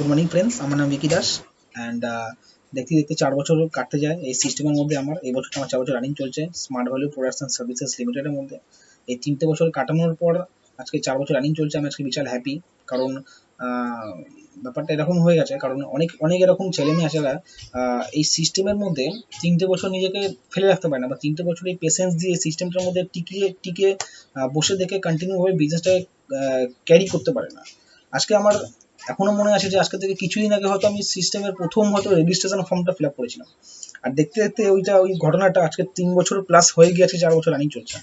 Good morning friends, আমার নাম বিকি Das. And দেখতে দেখতে 4 বছর কাটতে যায় এই সিস্টেমের মধ্যে। এই বছরটা আমার 4 বছর রানিং চলছে smart value products and services লিমিটেডের মধ্যে। এই 3টে বছর কাটানোর পর আজকে 4 বছর রানিং চলছে। আমি আজকে বিশাল হ্যাপি, কারণ ব্যাপারটা এরকম হয়ে গেছে। কারণ অনেক অনেক এরকম ছেলে মেয়ে আছে যারা এই সিস্টেমের মধ্যে 3টে বছর নিজেকে ফেলে রাখতে পারে না, বা 3টে বছর এই পেশেন্স দিয়ে সিস্টেমটার মধ্যে টিকে টিকে বসে দেখে কন্টিনিউভাবে বিজনেসটা ক্যারি করতে পারে না। আজকে আমার এখনো মনে আছে যে আজকে থেকে কিছুদিন আগে হয়তো আমি সিস্টেমের প্রথম হয়তো রেজিস্ট্রেশন ফর্মটা ফিল আপ করেছিলাম, আর দেখতে দেখতে ওই ঘটনাটা আজকে 3 বছর প্লাস হয়ে গিয়েছে, 4 বছর রানিং চলছে।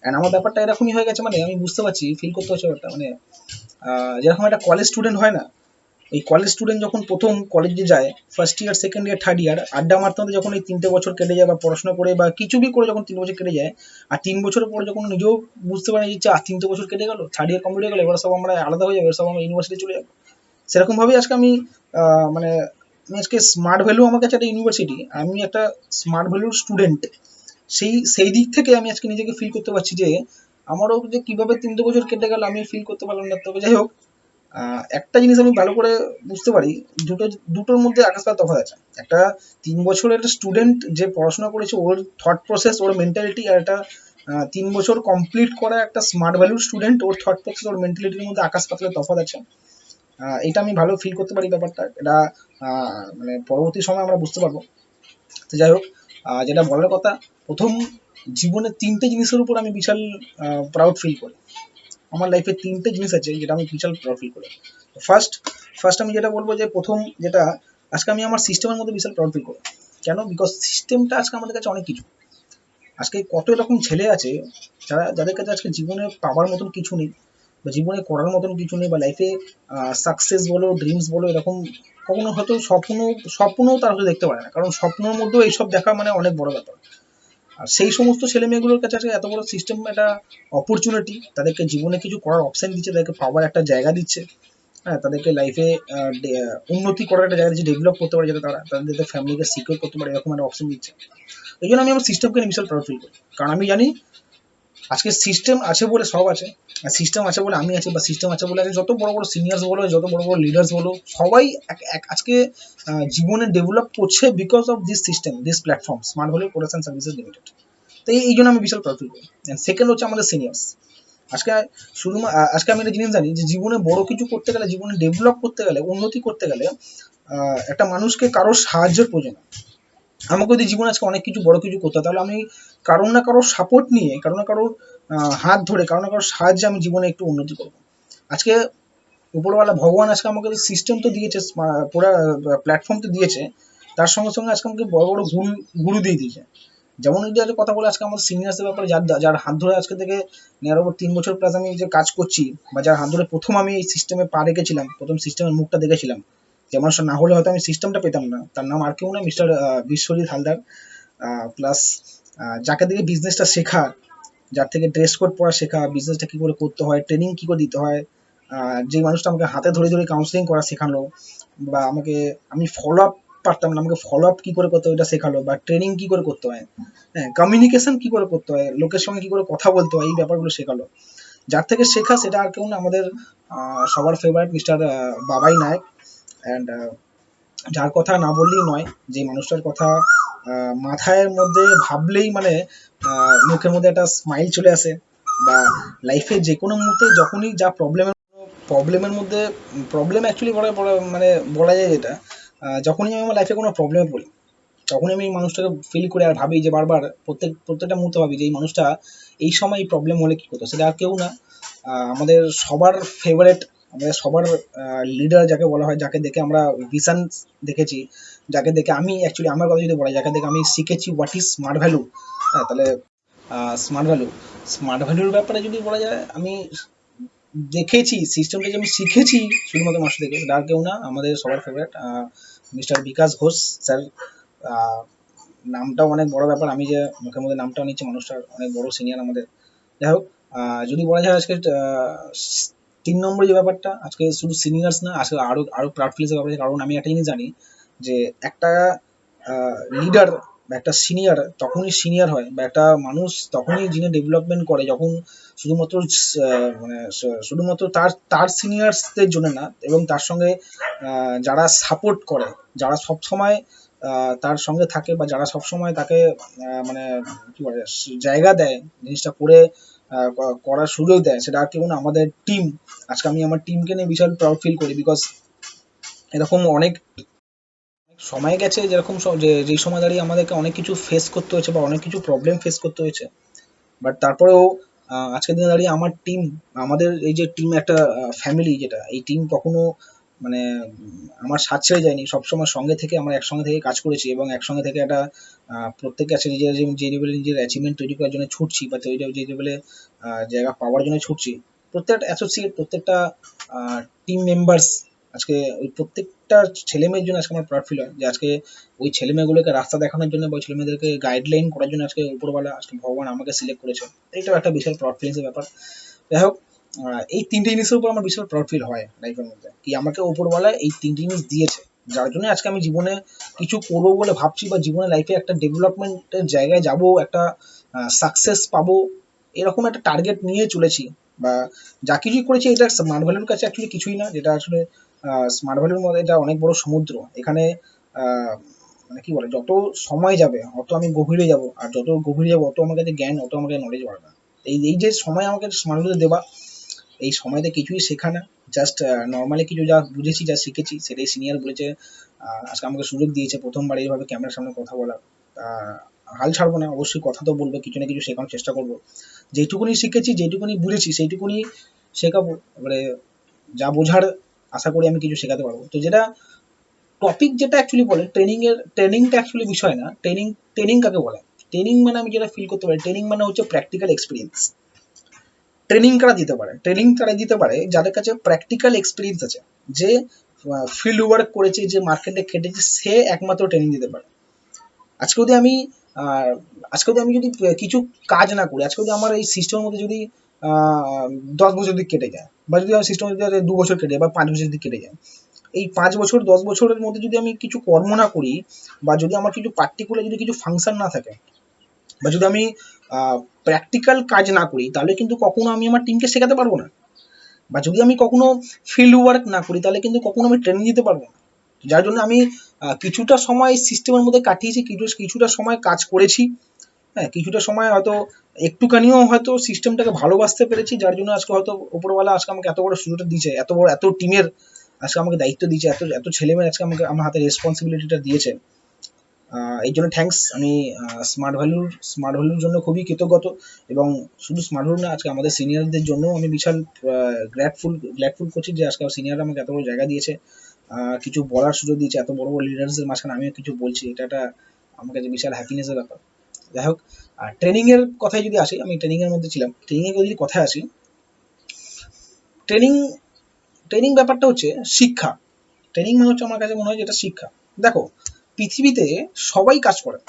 অ্যান্ড আমার ব্যাপারটা এরকমই হয়ে গেছে, মানে আমি বুঝতে পারছি, ফিল করতে পারছি ব্যাপারটা। মানে যেরকম একটা কলেজ স্টুডেন্ট হয় না, এই কলেজ স্টুডেন্ট যখন প্রথম কলেজে যায়, first year, second year, third year, আড্ডা মারতে মারতে যখন এই 3টে বছর কেটে যায়, বা পড়াশোনা করে বা কিছু বি করে যখন 3 বছর কেটে যায়, আর 3 বছর পরে যখন নিজেও বুঝতে পারে যে 3টে বছর কেটে গেল, থার্ড ইয়ার কমপ্লিট হয়ে গেলো, এবার সব আমরা আলাদা হয়ে যাবে, সব আমরা ইউনিভার্সিটি চলে যাবো। সেরকমভাবেই আজকে আমি মানে আমি আজকে স্মার্ট ভ্যালু আমার কাছে একটা ইউনিভার্সিটি, আমি একটা স্মার্ট ভ্যালুর স্টুডেন্ট। সেই দিক থেকে আমি আজকে নিজেকে ফিল করতে পারছি যে আমারও যে কীভাবে 3টে বছর কেটে গেল আমি ফিল করতে পারলাম না। তবে যাই হোক, একটা জিনিস আমি ভালো করে বুঝতে পারি, দুটোর মধ্যে আকাশ পাতাল তফাৎ আছে। একটা 3 বছরের স্টুডেন্ট যে পড়াশোনা করেছে, ওর থট প্রসেস, ওর মেন্টালিটি, আর একটা 3 বছর কমপ্লিট করা একটা স্মার্ট ভ্যালুর স্টুডেন্ট, ওর থট প্রসেস, ওর মেন্টালিটির মধ্যে আকাশ পাতালের তফাৎ আছে। এটা আমি ভালো ফিল করতে পারি ব্যাপারটা। এটা মানে পরবর্তী সময় আমরা বুঝতে পারবো। তো যাই হোক, যেটা বলার কথা, প্রথম জীবনে 3টে জিনিসের উপর আমি বিশাল প্রাউড ফিল করি। আমার লাইফে 3টে জিনিস আছে যেটা আমি বিশাল প্রাউড ফিল করি। ফার্স্ট ফার্স্ট আমি যেটা বলবো, যে প্রথম যেটা, আজকে আমি আমার সিস্টেমের মধ্যে বিশাল প্রাউড ফিল করি। কেন? বিকজ সিস্টেমটা আজকে আমাদের কাছে অনেক কিছু। আজকে কত এরকম ছেলে আছে যাদের কাছে আজকে জীবনে পাওয়ার মতন কিছু নেই, বা জীবনে করার মতন কিছু নেই, বা লাইফে সাকসেস বলো, ড্রিমস বলো, এরকম কখনো হয়তো স্বপ্নও তারা হয়তো দেখতে পারে না, কারণ স্বপ্নের মধ্যেও এইসব দেখা মানে অনেক বড় ব্যাপার। আর সেই সমস্ত ছেলে মেয়েগুলোর কাছে আজকে এত বড় সিস্টেম একটা অপরচুনিটি, তাদেরকে জীবনে কিছু করার অপশন দিচ্ছে, তাদেরকে পাওয়ার একটা জায়গা দিচ্ছে। হ্যাঁ, তাদেরকে লাইফে উন্নতি করার একটা জায়গা দিচ্ছে, ডেভেলপ করতে পারে, যাতে তারা তাদের ফ্যামিলিকে সিকিউর করতে পারে, এরকম একটা অপশন দিচ্ছে। এই জন্য আমি আমার সিস্টেমকে নিয়ে বিশাল প্রাউড ফিল করি, কারণ আমি জানি আজকে সিস্টেম আছে বলে সব আছে, আর সিস্টেম আছে বলে আমি আছি, বা সিস্টেম আছে বলে যত বড় বড় সিনিয়র্স বলো, যত বড় বড় লিডার্স বলো, সবাই আজকে জীবনে ডেভেলপ করছে because of this system, this platform, smart value production services limited. তো এই জন্য আমি বিশাল প্রাউড ফিল করি। সেকেন্ড হচ্ছে আমাদের সিনিয়র্স। আজকে আজকে আমি একটা জিনিস জানি, যে জীবনে বড় কিছু করতে গেলে, জীবনে ডেভেলপ করতে গেলে, উন্নতি করতে গেলে, একটা মানুষকে কারোর সাহায্যের প্রয়োজন। আমাকে যদি জীবনে আজকে অনেক কিছু বড় কিছু করতে হয়, তাহলে আমি কারোর না কারোর সাপোর্ট নিয়ে, কারোর না কারোর হাত ধরে, কারোর না কারোর সাহায্যে আমি জীবনে একটু উন্নতি করবো। আজকে উপরওয়ালা ভগবান আজকে আমাকে সিস্টেম তো দিয়েছে, পুরো প্ল্যাটফর্ম তো দিয়েছে, তার সঙ্গে সঙ্গে আজকে আমাকে বড় বড় গুরু দিয়ে দিয়েছে। যেমন যদি আজকে কথা বলে, আজকে আমার সিনিয়র্সদের ব্যাপারে, যার হাত ধরে আজকে থেকে নেওয়ার ওপর 3 বছর প্লাস আমি যে কাজ করছি, বা যার হাত ধরে প্রথম আমি এই সিস্টেমে পা রেখেছিলাম, প্রথম সিস্টেমের মুখটা দেখেছিলাম, যে মানুষটা না হলে হয়তো আমি সিস্টেমটা পেতাম না। তার নাম আর কেউ না, মিস্টার বিশ্বজিৎ হালদার। প্লাস যাকে দেখে বিজনেসটা শেখা, যার থেকে ড্রেস কোড পড়া শেখা, বিজনেসটা কী করে করতে হয়, ট্রেনিং কী করে দিতে হয়, যে মানুষটা আমাকে হাতে ধরে ধরে কাউন্সিলিং করা শেখালো, বা আমি ফলো আপ পারতাম না, আমাকে ফলো আপ কী করে করতে হয় এটা শেখালো, বা ট্রেনিং কী করে করতে হয়, হ্যাঁ, কমিউনিকেশন কী করে করতে হয়, লোকের সঙ্গে কী করে কথা বলতে হয়, এই ব্যাপারগুলো শেখালো। যার থেকে শেখা সেটা আর কেউ না, আমাদের সবার ফেভারিট মিস্টার বাবাই নায়ক। অ্যান্ড যার কথা না বললেই নয়, যে মানুষটার কথা মাথায় মধ্যে ভাবলেই মানে মুখের মধ্যে একটা স্মাইল চলে আসে, বা লাইফে যে কোনো মুহূর্তে যখনই যা প্রবলেমের মধ্যে, প্রবলেম অ্যাকচুয়ালি মানে বলা যায় যেটা, যখনই আমি আমার লাইফে কোনো প্রবলেমে পড়ি, তখনই আমি এই মানুষটাকে ফিল করে আর ভাবি, যে বারবার প্রত্যেকটা মুহূর্তে ভাবি যে এই মানুষটা এই সময় এই প্রবলেম হলে কী করতো। সেটা আর কেউ না, আমাদের সবার ফেভারেট, আমাদের সবার লিডার যাকে বলা হয়, যাকে দেখে আমরা ভিশন দেখেছি, যাকে দেখে আমি অ্যাকচুয়ালি, আমার কথা যদি বলা হয়, যাকে দেখে আমি শিখেছি হোয়াট ইজ স্মার্ট ভ্যালু। হ্যাঁ, তাহলে স্মার্ট ভ্যালুর ব্যাপারে যদি বলা যায়, আমি দেখেছি সিস্টেমটা, যে আমি শিখেছি শুধুমাত্র মানুষ থেকে, সেটা আর কেউ না, আমাদের সবার favourite mister Bikash Ghosh sir. নামটাও অনেক বড় ব্যাপার, আমি যে মুখের মধ্যে নামটাও নিচ্ছি, মানুষটার অনেক বড় সিনিয়র আমাদের। যাই হোক, যদি বলা যায় আজকে 3 নম্বরে যে ব্যাপারটা, আজকে শুধু সিনিয়র্স না, আজকে আরও প্রাউড ফিলের ব্যাপার আছে, কারণ আমি একটা জিনিস জানি, যে একটা লিডার বা একটা সিনিয়র তখনই সিনিয়র হয়, বা একটা মানুষ তখনই যিনি ডেভেলপমেন্ট করে যখন শুধুমাত্র শুধুমাত্র তার তার সিনিয়রসদের জন্য না, এবং তার সঙ্গে যারা সাপোর্ট করে, যারা সবসময় তার সঙ্গে থাকে, বা যারা সবসময় তাকে মানে কি বলে জায়গা দেয়, জিনিসটা করে করার সুযোগ দেয়, সেটা আর কেউ না, আমাদের টিম। আজকে আমি আমার টিমকে নিয়ে বিশাল প্রাউড ফিল করি, বিকজ এরকম অনেক সময় গেছে যেরকম যেই সময় দাঁড়িয়ে আমাদেরকে অনেক কিছু ফেস করতে হয়েছে বা অনেক কিছু প্রবলেম ফেস করতে হয়েছে, বাট তারপরেও আজকের দিনে দাঁড়িয়ে আমার টিম, আমাদের এই যে টিম একটা ফ্যামিলি, যেটা এই টিম কখনো মানে আমার সাথ ছেড়ে যায়নি, সবসময় সঙ্গে থেকে আমরা একসঙ্গে থেকে কাজ করেছি, এবং একসঙ্গে থেকে একটা প্রত্যেকে আছে নিজের যে লেভেলে নিজের অ্যাচিভমেন্ট তৈরি করার জন্য ছুটছি, বা যে লেভেলে জায়গা পাওয়ার জন্য ছুটছি। প্রত্যেকটা অ্যাসোসিয়েট, প্রত্যেকটা টিম মেম্বার্স, আজকে ওই প্রত্যেকটা ছেলেমেয়ের জন্য আজকে আমার প্রাউড ফিল হয় যে আজকে ওই ছেলেমেয়েগুলোকে রাস্তা দেখানোর জন্য বা ওই ছেলেমেয়েদেরকে গাইডলাইন করার জন্য আজকে উপরওয়ালা, আজকে ভগবান আমাকে সিলেক্ট করেছে। এটাও একটা বিশাল প্রাউড ফিলিংসের ব্যাপার। যাই হোক, এই তিনটে জিনিসের উপর আমার বিশাল প্রাউড ফিল হয় লাইফের মধ্যে, কি আমাকে উপরওয়ালা এই তিনটে জিনিস দিয়েছে, যার জন্য আজকে আমি জীবনে কিছু করবো বলে ভাবছি, বা জীবনে লাইফে একটা ডেভেলপমেন্টের জায়গায় যাব, একটা সাকসেস পাবো, এরকম একটা টার্গেট নিয়ে চলেছি। বা যা কিছুই করেছি এটা স্মার্ট ভ্যালুর কাছে অ্যাকচুয়ালি কিছুই না, যেটা আসলে স্মার্ট ভ্যালুর মধ্যে এটা অনেক বড় সমুদ্র। এখানে মানে কি বলে, যত সময় যাবে অত আমি গভীরে যাব, আর যত গভীরে যাবো অত আমার কাছে জ্ঞান, অত আমার কাছে নলেজ বাড়বে। এই এই যে সময় আমাকে স্মার্ট ভ্যালু দেওয়া, এই সময়তে কিছুই শেখা না, জাস্ট নর্মালি কিছু যা বুঝেছি, যা শিখেছি সেটাই সিনিয়র বলেছে, আজকে আমাকে সুযোগ দিয়েছে প্রথমবার এইভাবে ক্যামেরার সামনে কথা বলা। হাল ছাড়বো না, অবশ্যই কথা তো বলবো, কিছু না কিছু শেখানোর চেষ্টা করবো। যেইটুকুনি শিখেছি, যেইটুকুনি বুঝেছি, সেইটুকুনি শেখাবো। এবারে যা বোঝার, আশা করি আমি কিছু শেখাতে পারবো। তো যেটা টপিক, যেটা অ্যাকচুয়ালি বলে ট্রেনিংটা অ্যাকচুয়ালি বিষয় না। ট্রেনিং কাকে বলে? ট্রেনিং মানে আমি যেটা ফিল করতে পারি, ট্রেনিং মানে হচ্ছে প্র্যাকটিক্যাল এক্সপিরিয়েন্স। ট্রেনিং কারা দিতে পারে? ট্রেনিং তারা দিতে পারে যাদের কাছে প্র্যাকটিক্যাল এক্সপিরিয়েন্স আছে, যে ফিল্ড ওয়ার্ক করেছে, যে মার্কেটে খেটেছে, সে একমাত্র ট্রেনিং দিতে পারে। আজকে যদি আমি আহ, আজকে যদি আমি যদি কিছু কাজ না করি, আজকে যদি আমার এই সিস্টেমের মধ্যে যদি 10 বছর দিক কেটে যায়, বা যদি আমার সিস্টেমের মধ্যে 2 বছর কেটে যায়, বা 5 বছর দিক কেটে যায়, এই 5 বছর 10 বছরের মধ্যে যদি আমি কিছু কর্ম না করি, বা যদি আমার কিছু পার্টিকুলার যদি কিছু ফাংশন না থাকে, বা যদি আমি প্র্যাকটিক্যাল কাজ না করি, তাহলে কিন্তু কখনো আমি আমার টিমকে শেখাতে পারবো না। বা যদি আমি কখনো ফিল্ড ওয়ার্ক না করি, তাহলে কিন্তু কখনো আমি ট্রেনিং দিতে পারবো না। যার জন্য আমি কিছুটা সময় সিস্টেমের মধ্যে কাটিয়েছি, কিছুটা সময় কাজ করেছি, হ্যাঁ, কিছুটা সময় হয়তো একটুখানিও হয়তো সিস্টেমটাকে ভালোবাসতে পেরেছি, যার জন্য আজকে হয়তো উপরওয়ালা আজকে আমাকে এত বড় সুযোগটা দিয়েছে, এত বড় এত টিমের আজকে আমাকে দায়িত্ব দিয়েছে, এত এত ছেলেমেয়ে আজকে আমাকে আমার হাতে রেসপন্সিবিলিটিটা দিয়েছে। এই জন্য থ্যাঙ্কস। আমি স্মার্ট ভ্যালুর জন্য খুবই কৃতজ্ঞত, এবং শুধু স্মার্ট ভ্যালু না, আজকে আমাদের সিনিয়রদের জন্য আমি বিশাল গ্র্যাটফুল করছি যে আজকে সিনিয়ররা আমাকে এত বড় জায়গা দিয়েছে, কিছু বলার সুযোগ দিয়েছে, এত বড় বড় লিডার্সদের মাঝখানে আমিও কিছু বলছি, এটা একটা আমার কাছে বিশাল হ্যাপিনেসের ব্যাপার। যাই হোক, আর ট্রেনিং এর কথায় যদি আসি, আমি ট্রেনিং এর মধ্যে ছিলাম, ট্রেনিং এর যদি কথায় আসি, ট্রেনিং ট্রেনিং ব্যাপারটা হচ্ছে শিক্ষা। ট্রেনিং মানে হচ্ছে আমার কাছে মনে হয় যেটা শিক্ষা। দেখো, পৃথিবীতে সবাই কাজ করে,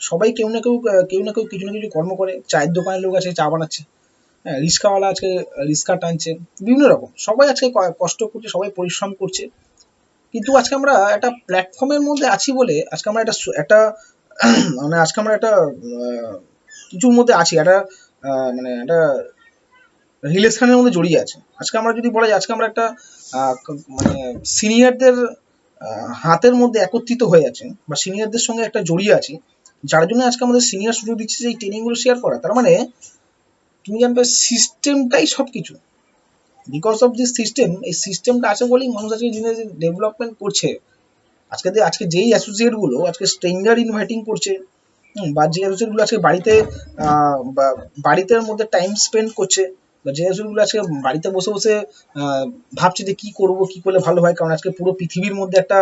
সবাই কেউ না কেউ কিছু না কিছু কর্ম করে। চায়ের দোকানের লোক আছে, চা বানাচ্ছে, হ্যাঁ, রিক্সাওয়ালা আজকে রিক্সা টানছে, বিভিন্ন রকম সবাই আজকে কষ্ট করছে, সবাই পরিশ্রম করছে। কিন্তু আজকে আমরা একটা প্ল্যাটফর্মের মধ্যে আছি বলে আজকে আমরা একটা মানে আজকে আমরা একটা কিছুর মধ্যে আছি, একটা মানে একটা রিলেশনের মধ্যে জড়িয়ে আছে। আজকে আমরা যদি বলা যায়, আজকে আমরা একটা মানে সিনিয়রদের হাতের মধ্যে একত্রিত হয়ে আছে, বা সিনিয়রদের সঙ্গে একটা জড়িয়ে আছি, যার জন্য আজকে আমাদের সিনিয়র সুযোগ দিচ্ছে যে এই ট্রেনিংগুলো শেয়ার করা। তার মানে তুমি জানবে সিস্টেমটাই সব কিছু। বিকজ অফ দিস সিস্টেম, এই সিস্টেমটা আছে বলেই মানুষ আজকে জিনিস ডেভেলপমেন্ট করছে। আজকে যেই অ্যাসোসিয়েট গুলো আজকে স্ট্রেঞ্জার ইনভাইটিং করছে, বা যে অ্যাসোসিয়েট গুলো আজকে বাড়িতে বা বাড়িতে মধ্যে টাইম স্পেন্ড করছে, বা যে অ্যাসোসিয়েট গুলো আজকে বাড়িতে বসে বসে ভাবছে যে কি করব, কি করলে ভালো হয়, কারণ আজকে পুরো পৃথিবীর মধ্যে একটা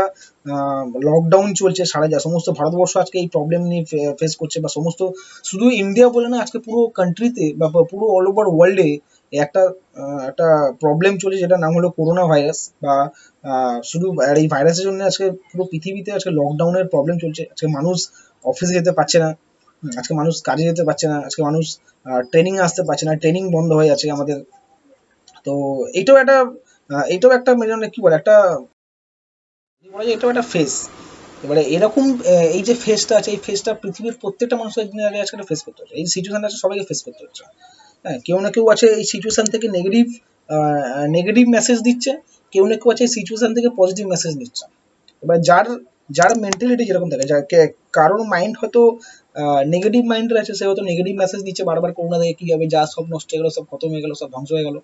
লকডাউন চলছে, সারা যা সমস্ত ভারতবর্ষ আজকে এই প্রবলেম নিয়ে ফেস করছে, বা সমস্ত শুধু ইন্ডিয়া বলে না, আজকে পুরো কান্ট্রিতে বা পুরো অল ওভার ওয়ার্ল্ডে একটা একটা প্রবলেম চলছে, যেটা নাম হলো করোনা ভাইরাস। বা শুধু আর এই ভাইরাসের জন্য আজকে পুরো পৃথিবীতে আজকে লকডাউনের প্রবলেম চলছে। আজকে মানুষ অফিসে যেতে পারছে না, আজকে মানুষ কাজে যেতে পারছে না, আজকে মানুষ ট্রেনিং আসতে পারছে না, ট্রেনিং বন্ধ হয়ে আছে আমাদের। তো এটাও একটা এটাও একটা মানে কি বলে, একটা বলা যায় এটাও একটা ফেস। এবারে এরকম এই যে ফেসটা আছে, এই ফেসটা পৃথিবীর প্রত্যেকটা মানুষের দিনের আগে আজকে ফেস করতে হচ্ছে, এই সিচুয়েশনটা আছে সবাইকে ফেস করতে হচ্ছে। হ্যাঁ, কেউ না কেউ আছে এই সিচুয়েশন থেকে নেগেটিভ মেসেজ দিচ্ছে, কেউ না কেউ আছে এই সিচুয়েশন থেকে পজিটিভ মেসেজ দিচ্ছে। এবার যার যার মেন্টালিটি যেরকম থাকে, কারোর মাইন্ড হয়তো নেগেটিভ মাইন্ডের আছে, সে হয়তো নেগেটিভ মেসেজ দিচ্ছে বারবার, করোনা থেকে কী হবে, যা সব নষ্ট হয়ে গেলো, সব খতম হয়ে গেলো, সব ধ্বংস হয়ে গেলো।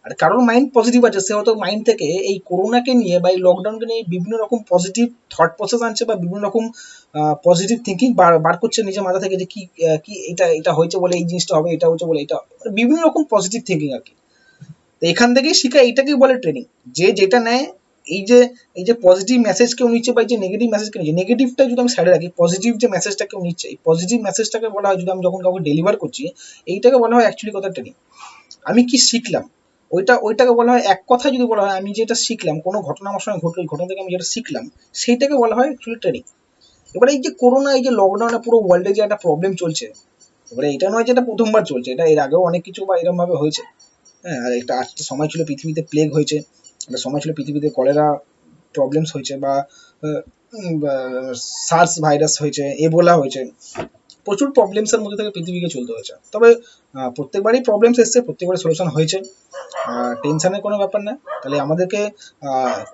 আর কারোর মাইন্ড পজিটিভ আছে, সে হয়তো মাইন্ড থেকে এই করোনাকে নিয়ে বা এই লকডাউনকে নিয়ে বিভিন্ন রকম পজিটিভ থট প্রসেস আনছে, বা বিভিন্ন রকম পজিটিভ থিঙ্কিং বার করছে নিজের মাথা থেকে, যে কি কি এটা এটা হয়েছে বলে এই জিনিসটা হবে, এটা হচ্ছে বলে এটা, বিভিন্ন রকম পজিটিভ থিঙ্কিং আর কি। তো এখান থেকেই শিখা, এইটাকেই বলে ট্রেনিং। যে যেটা নেয়, এই যে এই যে পজিটিভ মেসেজ কেউ নিচ্ছে বা এই যে নেগেটিভ মেসেজ কেউ নিচ্ছে, নেগেটিভটা যদি আমি সাইডে রাখি, পজিটিভ যে মেসেজটা কেউ নিচ্ছে, এই পজিটিভ মেসেজটাকে বলা হয়, যদি আমি যখন কাউকে ডেলিভার করছি, এইটাকে বলা হয় অ্যাকচুয়ালি কথা ট্রেনিং। আমি কি শিখলাম, ওইটাকে বলা হয়, এক কথা যদি বলা হয়, আমি যেটা শিখলাম, কোনো ঘটনা আমার সঙ্গে ঘটলো, ঘটনা থেকে আমি যেটা শিখলাম, সেইটাকে বলা হয় অ্যাকচুয়ালি ট্রেনিং। এবারে এই যে করোনা, এই যে লকডাউনে পুরো ওয়ার্ল্ডে যে একটা প্রবলেম চলছে, এবারে এটা নয় যে এটা প্রথমবার চলছে, এটা এর আগেও অনেক কিছু বা এরকম ভাবে হয়েছে। হ্যাঁ, আর একটা সময় ছিল পৃথিবীতে প্লেগ হয়েছে, একটা সময় ছিল পৃথিবীতে কলেরা প্রবলেমস হয়েছে, বা সার্স ভাইরাস হয়েছে, এবোলা হয়েছে, প্রচুর প্রবলেমসের মধ্যে থেকে পৃথিবীকে চলতে হয়েছে। তবে প্রত্যেকবারই প্রবলেমস এসছে, প্রত্যেকবারই সলিউশন হয়েছে, টেনশনের কোনো ব্যাপার না। তাহলে আমাদেরকে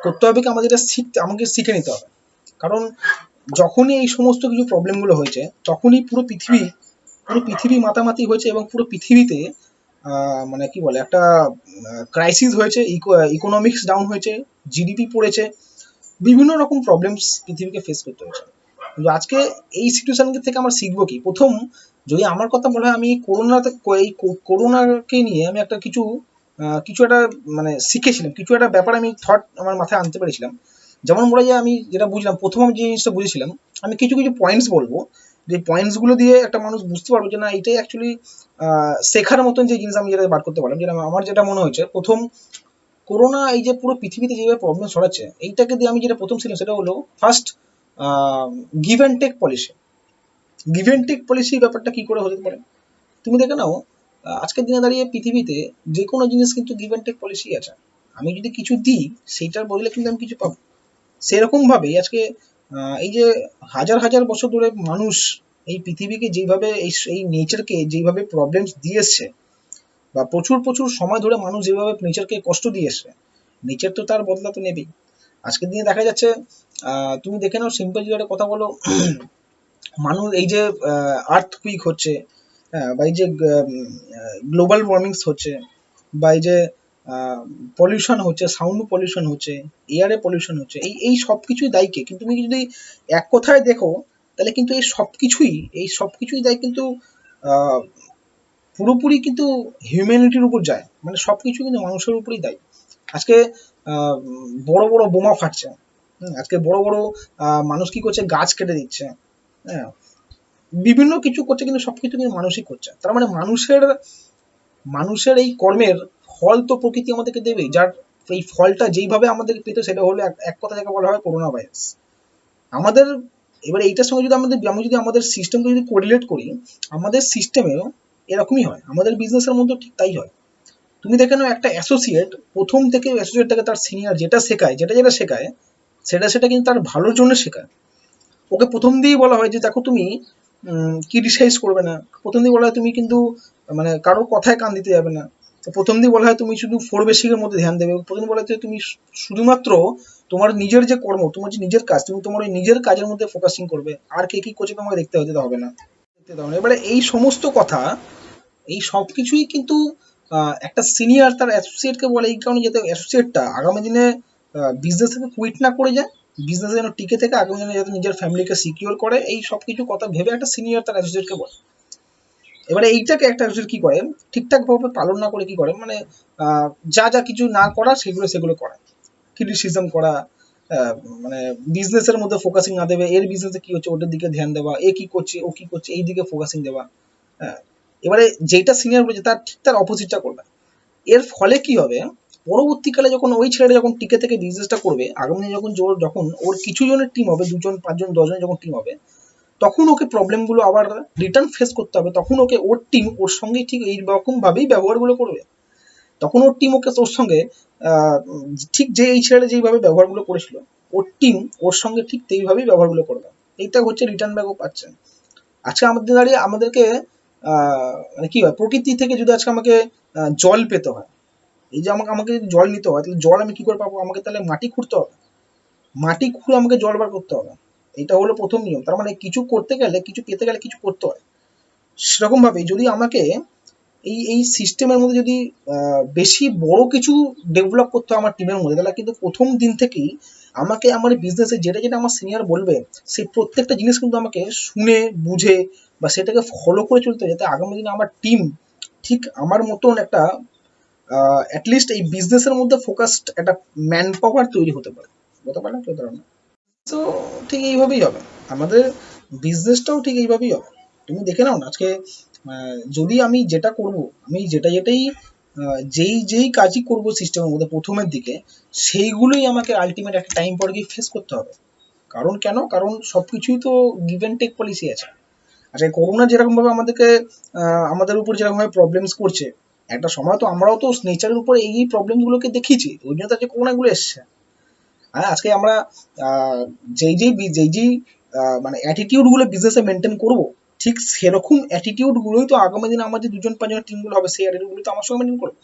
করতে হবে কি, আমাদের এটা আমাকে শিখে নিতে হবে। কারণ যখনই এই সমস্ত কিছু প্রবলেমগুলো হয়েছে, তখনই পুরো পৃথিবী মাতামাতি হয়েছে, এবং পুরো পৃথিবীতে মানে কি বলে, একটা ক্রাইসিস হয়েছে, ইকোনমিক্স ডাউন হয়েছে, জিডিপি পড়েছে, বিভিন্ন রকম প্রবলেমস পৃথিবীকে ফেস করতে হয়েছে। কিন্তু আজকে এই সিচুয়েশন থেকে আমরা শিখবো কি? প্রথম, যদি আমার কথা বলা হয়, আমি এই করোনাকে নিয়ে আমি একটা কিছু একটা মানে শিখেছিলাম, কিছু একটা ব্যাপার আমি থট আমার মাথায় আনতে পেরেছিলাম। যেমন বলা যায়, আমি যেটা বুঝলাম, প্রথম আমি যে জিনিসটা বুঝেছিলাম, আমি কিছু কিছু পয়েন্টস বলবো, যে পয়েন্টসগুলো দিয়ে একটা মানুষ বুঝতে পারবে যে না, এটাই অ্যাকচুয়ালি শেখার মতন যে জিনিস আমি যেটা বার করতে পারলাম, যেটা আমার যেটা মনে হয়েছে। প্রথম, করোনা এই যে পুরো পৃথিবীতে যেভাবে প্রবলেম ছড়াচ্ছে, এইটাকে দিয়ে আমি যেটা প্রথম ছিলাম, সেটা হলো first, give and take policy. Give and take policy ব্যাপারটা কি করে হতে পারে? তুমি দেখে নাও, আজকের দিনে দাঁড়িয়ে পৃথিবীতে যে কোনো জিনিস কিন্তু গিভ অ্যান্ড টেক পলিসি আছে। আমি যদি কিছু দিই, সেইটার বদলে কিন্তু আমি কিছু পাবো। সেরকম ভাবেই আজকে এই যে হাজার হাজার বছর ধরে মানুষ এই পৃথিবীকে যেভাবে, এই নেচারকে যেভাবে প্রবলেমস দিয়ে এসছে, বা প্রচুর প্রচুর সময় ধরে মানুষ যেভাবে নেচারকে কষ্ট দিয়ে এসছে, নেচার তো তার বদলা তো নেবেই। আজকের দিনে দেখা যাচ্ছে, তুমি দেখে নাও, সিম্পল যদি একটা কথা বলো, মানুষ এই যে আর্থকুইক হচ্ছে, হ্যাঁ, বা এই যে গ্লোবাল ওয়ার্মিংস হচ্ছে, বা এই যে পলিউশন হচ্ছে, সাউন্ড পলিউশন হচ্ছে, এয়ারে পলিউশন হচ্ছে, এই সব কিছুই দায়ী কে? কিন্তু তুমি যদি এক কথায় দেখো, তাহলে কিন্তু এই সব কিছুই দায়ী কিন্তু আহ, পুরোপুরি কিন্তু হিউম্যানিটির উপর যায়, মানে সব কিছু কিন্তু মানুষের উপরেই দায়ী। আজকে আহ, বড় বড় বোমা ফাটছে, আজকে বড় বড় মানুষ কি করছে, গাছ কেটে দিচ্ছে, হ্যাঁ, বিভিন্ন কিছু করছে, কিন্তু সবকিছু কিন্তু মানুষই করছে। তার মানে মানুষের এই কর্মের ফল তো প্রকৃতি আমাদেরকে দেবেই, যার এই ফলটা যেইভাবে আমাদের পেতে, সেটা হলো এক কথা যাকে বলা হয় করোনা ভাইরাস। আমাদের এবার এইটার সঙ্গে যদি আমি যদি আমাদের সিস্টেমকে যদি কোরিলেট করি, আমাদের সিস্টেমেও এরকমই হয়, আমাদের বিজনেসের মধ্যে ঠিক তাই হয়। তুমি দেখে নাও, একটা অ্যাসোসিয়েট প্রথম থেকে অ্যাসোসিয়েটটাকে তার সিনিয়র যেটা শেখায়, যেটা শেখায়, সেটা কিন্তু তার ভালোর জন্য শেখায়। ওকে প্রথম দিয়েই বলা হয় যে দেখো, তুমি ক্রিটিসাইজ করবে না, প্রথম দিয়ে বলা হয় তুমি কিন্তু মানে কারোর কথায় কান দিতে যাবে না, তো প্রথম দিয়ে বলা হয় তুমি শুধু ফোর বেসিকের মধ্যে ধ্যান দেবে, প্রথম বলা হয় যে তুমি শুধুমাত্র তোমার নিজের যে কর্ম, তোমার যে নিজের কাজ, তুমি তোমার ওই নিজের কাজের মধ্যে ফোকাসিং করবে, আর কে কি করছে তোমাকে দেখতে হবে না। এবারে এই সমস্ত কথা, এই সব কিছুই কিন্তু একটা সিনিয়র তার অ্যাসোসিয়েটকে বলে, এই কারণে যাতে অ্যাসোসিয়েটটা আগামী দিনে বিজনেস থেকে কুইট না করে যায়, বিজনেসে যেন টিকে থেকে আগামী দিনে যাতে নিজের ফ্যামিলিকে সিকিউর করে, এই সব কিছু কথা ভেবে একটা সিনিয়র তার অ্যাসোসিয়েটকে বলে। এবারে এইটাকে একটা অ্যাসোসিয়েট কি করে, ঠিকঠাকভাবে পালন না করে কি করে, মানে যা যা কিছু না করা সেগুলো করা, ক্রিটিসিজম করা, মানে বিজনেসের মধ্যে ফোকাসিং না দেবে, এর বিজনেসে কি হচ্ছে ওটার দিকে ধ্যান দেওয়া, এ কি করছে ও কি করছে এই দিকে ফোকাসিং দেওয়া। হ্যাঁ, এবারে যেটা সিনিয়র বলেছে তার ঠিক তার অপোজিটটা করবে। এর ফলে কি হবে, পরবর্তীকালে যখন ওই ছেলেটা যখন টিকে থেকে বিজনেসটা করবে, আগামী যখন ওর কিছু জনের টিম হবে, 2 জন 5 জন 10 জন যখন টিম হবে, তখন ওকে প্রবলেমগুলো আবার রিটার্ন ফেস করতে হবে, তখন ওর টিম ওর সঙ্গে ঠিক এইরকম ভাবেই ব্যবহারগুলো করবে। তখন ওর টিম ওর সঙ্গে ঠিক যে এই ছেলেটা যেইভাবে ব্যবহারগুলো করেছিল, ওর টিম ওর সঙ্গে ঠিক সেইভাবেই ব্যবহারগুলো করবে। এইটা হচ্ছে রিটার্ন ব্যাকও পাচ্ছেন। আজকে আমাদের দাঁড়িয়ে আমাদেরকে মানে কি হয়, প্রকৃতি থেকে যদি আজকে আমাকে জল পেতে হয়, এই যে আমাকে আমাকে যদি জল নিতে হয়, তাহলে জল আমি কি করে পাবো? আমাকে তাহলে মাটি খুঁড়তে হবে, মাটি খুঁড়ে আমাকে জল বার করতে হবে। এটা হলো প্রথম নিয়ম। তার মানে কিছু করতে গেলে, কিছু পেতে গেলে কিছু করতে হয়। সেরকম ভাবে যদি আমাকে এই এই সিস্টেমের মধ্যে যদি বেশি বড় কিছু ডেভেলপ করতে হয় আমার টিমের মধ্যে, তাহলে কিন্তু প্রথম দিন থেকেই আমাকে আমার বিজনেসে যেটা যেটা আমার সিনিয়র বলবে সেই প্রত্যেকটা জিনিস কিন্তু আমাকে শুনে বুঝে বা সেটাকে ফলো করে চলতে হয়, যাতে আগামী দিনে আমার টিম ঠিক আমার মতন একটা অ্যাটলিস্ট এই বিজনেসের মধ্যে ফোকাসড একটা ম্যান পাওয়ার তৈরি হতে পারে। বলতে পারলাম কি ধরনের? তো ঠিক এইভাবেই হবে আমাদের বিজনেসটাও, ঠিক এইভাবেই হবে। তুমি দেখে নাও না আজকে যদি আমি যেটা করব, আমি যেটাই যেই যেই কাজই করব সিস্টেমের মধ্যে প্রথমের দিকে, সেইগুলোই আমাকে আলটিমেট একটা টাইম পর গিয়ে ফেস করতে হবে। কারণ কেন? কারণ সবকিছুই তো গিভ অ্যান্ড টেক পলিসি আছে। আচ্ছা, করোনা যেরকম ভাবে আমাদেরকে আমাদের উপর যেরকম ভাবে প্রবলেমস করছে, একটা সময় তো আমরাও তো নেচারের উপর এই প্রবলেম গুলোকে দেখিয়েছি, ওই জন্য তো আজকে করোনা গুলো এসছে। হ্যাঁ, আজকে আমরা যেই মানে অ্যাটিটিউড গুলো বিজনেসে মেনটেন করব, ঠিক সেরকম অ্যাটিটিউড গুলোই তো আগামী দিনে আমাদের দুজন পাঁচজনের টিম গুলো হবে, সেই অ্যাটিটিউড গুলো তো আমার সঙ্গে মেনটেন করবে।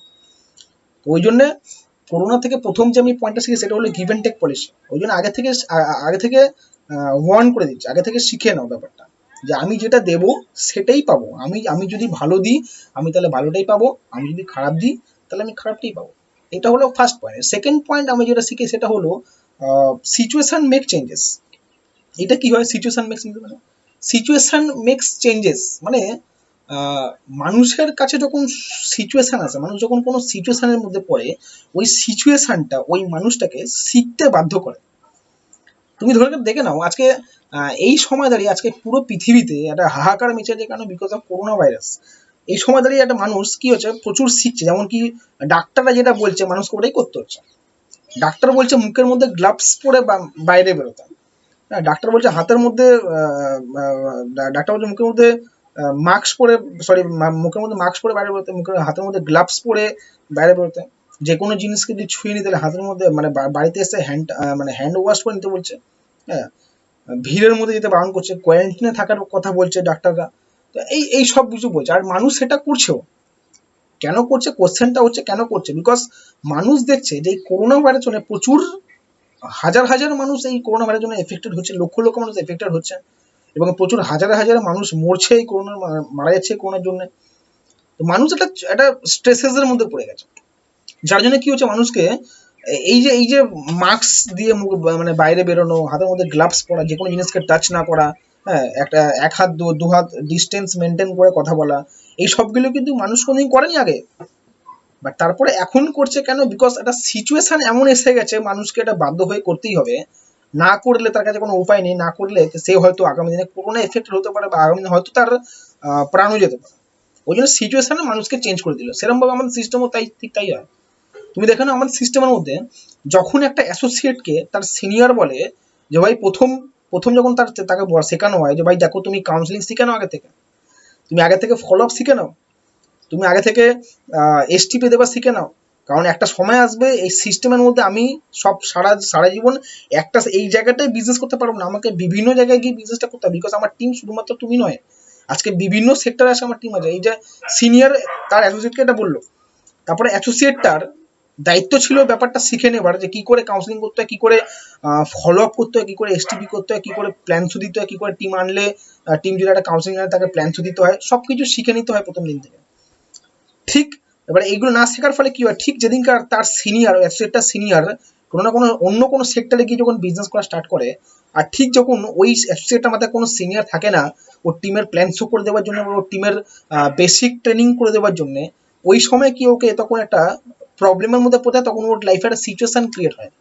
তো ওই জন্য করোনা থেকে প্রথম যে আমি পয়েন্টটা শিখি সেটা হলো গিভ অ্যান্ড টেক পলিসি। ওই জন্য আগে থেকে ওয়ার্ন করে দিচ্ছি, আগে থেকে শিখে নাও ব্যাপারটা, যে আমি যেটা দেবো সেটাই পাবো। আমি আমি যদি ভালো দিই আমি তাহলে ভালোটাই পাবো, আমি যদি খারাপ দিই তাহলে আমি খারাপটাই পাবো। এটা হলো ফার্স্ট পয়েন্ট। সেকেন্ড পয়েন্ট আমি যেটা শিখি সেটা হলো সিচুয়েশন মেক চেঞ্জেস। এটা কি হয় সিচুয়েশন মেক চেঞ্জেস মানে? সিচুয়েশন মেক্স চেঞ্জেস মানে মানুষের কাছে যখন সিচুয়েশন আসে, মানুষ যখন কোনো সিচুয়েশনের মধ্যে পড়ে, ওই সিচুয়েশনটা ওই মানুষটাকে শিখতে বাধ্য করে। তুমি ধরে দেখে নাও আজকে এই সময় দাঁড়িয়ে আজকে পুরো পৃথিবীতে একটা হাহাকার মেচেছে কেন? Because of corona virus. এই সময় দাঁড়িয়ে একটা মানুষ কি হচ্ছে, প্রচুর শিখছে। যেমন কি ডাক্তাররা যেটা বলছে মানুষকে ওটাই করতে হচ্ছে। ডাক্তার বলছে মুখের মধ্যে গ্লাভস পরে বাইরে বেরোতে। হ্যাঁ, ডাক্তার বলছে হাতের মধ্যে ডাক্তার বলছে মুখের মধ্যে মাস্ক পরে, সরি, মুখের মধ্যে মাস্ক পরে বাইরে বেরোতে, মুখের হাতের মধ্যে গ্লাভস পরে বাইরে বেরোতে। যে কোনো জিনিসকে যদি ছুঁয়ে নিতে হলে হাতের মধ্যে মানে বাড়িতে এসে মানে হ্যান্ড ওয়াশ করে নিতে বলছে। হ্যাঁ, ভিড়ের মধ্যে যেতে বারণ করছে, কোয়ারেন্টিনে থাকার কথা বলছে ডাক্তাররা। তো এই সব কিছু বলছে, আর মানুষ সেটা করছেও। কেন করছে? কোশ্চেনটা হচ্ছে কেন করছে? বিকজ মানুষ দেখছে যে এই করোনা ভাইরাস জন্য প্রচুর হাজার হাজার মানুষ এই করোনা ভাইরাস জন্য এফেক্টেড হচ্ছে, লক্ষ লক্ষ মানুষ এফেক্টেড হচ্ছে, এবং প্রচুর হাজার হাজার মানুষ মরছে এই করোনার, মারা যাচ্ছে করোনার জন্য। তো মানুষ একটা একটা স্ট্রেসের মধ্যে পড়ে গেছে, যার জন্য কি হচ্ছে মানুষকে এই যে মাস্ক দিয়ে মানে বাইরে বেরোনো, হাতের মধ্যে গ্লাভস পরা, যে কোনো জিনিসকে টাচ না করা, হ্যাঁ, একটা এক হাত দু হাত ডিস্টেন্স মেনটেন করে কথা বলা, এই সবগুলো কিন্তু মানুষ কোনোদিন করেনি আগে। বাট তারপরে এখন করছে কেন? বিকজ একটা সিচুয়েশন এমন এসে গেছে, মানুষকে এটা বাধ্য হয়ে করতেই হবে। না করলে তার কাছে কোনো উপায় নেই, না করলে সে হয়তো আগামী দিনে করোনা এফেক্টেড হতে পারে, বা আগামী দিনে হয়তো তার প্রাণও যেতে পারে। ওই জন্য সিচুয়েশনে মানুষকে চেঞ্জ করে দিল। সেরকম ভাবে আমাদের সিস্টেমও তাই, ঠিক তাই হয়। তুমি দেখো না আমাদের সিস্টেমের মধ্যে যখন একটা অ্যাসোসিয়েটকে তার সিনিয়র বলে যে ভাই প্রথম প্রথম যখন তাকে শেখানো হয় যে ভাই দেখো তুমি কাউন্সিলিং শিখে নাও, আগে থেকে তুমি আগে থেকে ফলো আপ শিখে নাও, তুমি আগে থেকে এসটিপি দেওয়া শিখে নাও। কারণ একটা সময় আসবে এই সিস্টেমের মধ্যে আমি সব সারা সারা জীবন একটা এই জায়গাটায় বিজনেস করতে পারবো না, আমাকে বিভিন্ন জায়গায় গিয়ে বিজনেসটা করতে হবে। বিকজ আমার টিম শুধুমাত্র তুমি নয়, আজকে বিভিন্ন সেক্টরে আসে আমার টিম আছে। এই যে সিনিয়র তার অ্যাসোসিয়েটকে এটা বললো, তারপরে অ্যাসোসিয়েটটার দায়িত্ব ছিল ব্যাপারটা শিখে নেবার, যে কি করে কাউন্সিলিং করতে হয়, কি করে ফলো আপ করতে হয়, কি করে এসটিপি করতে হয়, কি করে প্ল্যান শো দিতে হয়, কি করে টিম আনলে টিম যদি একটা কাউন্সিলিং আনে তাকে প্ল্যান শো দিতে হয়, সবকিছু শিখে নিতে হয় প্রথম দিন থেকে। ঠিক এবার এইগুলো না শেখার ফলে কি হয়, ঠিক যেদিনকার তার সিনিয়র অ্যাসোসিয়েটটা সিনিয়র কোনো না কোনো অন্য কোনো সেক্টরে গিয়ে যখন বিজনেস করা স্টার্ট করে, আর ঠিক যখন ওই অ্যাসোসিয়েটটার মাথায় কোনো সিনিয়র থাকে না ওর টিমের প্ল্যান শো করে দেওয়ার জন্য, ওর টিমের বেসিক ট্রেনিং করে দেওয়ার জন্য, ওই সময় কি ওকে তখন একটা প্রবলেমের মধ্যে পড়ে, তখন ওর লাইফে একটা সিচুয়েশন ক্রিয়েট হয়।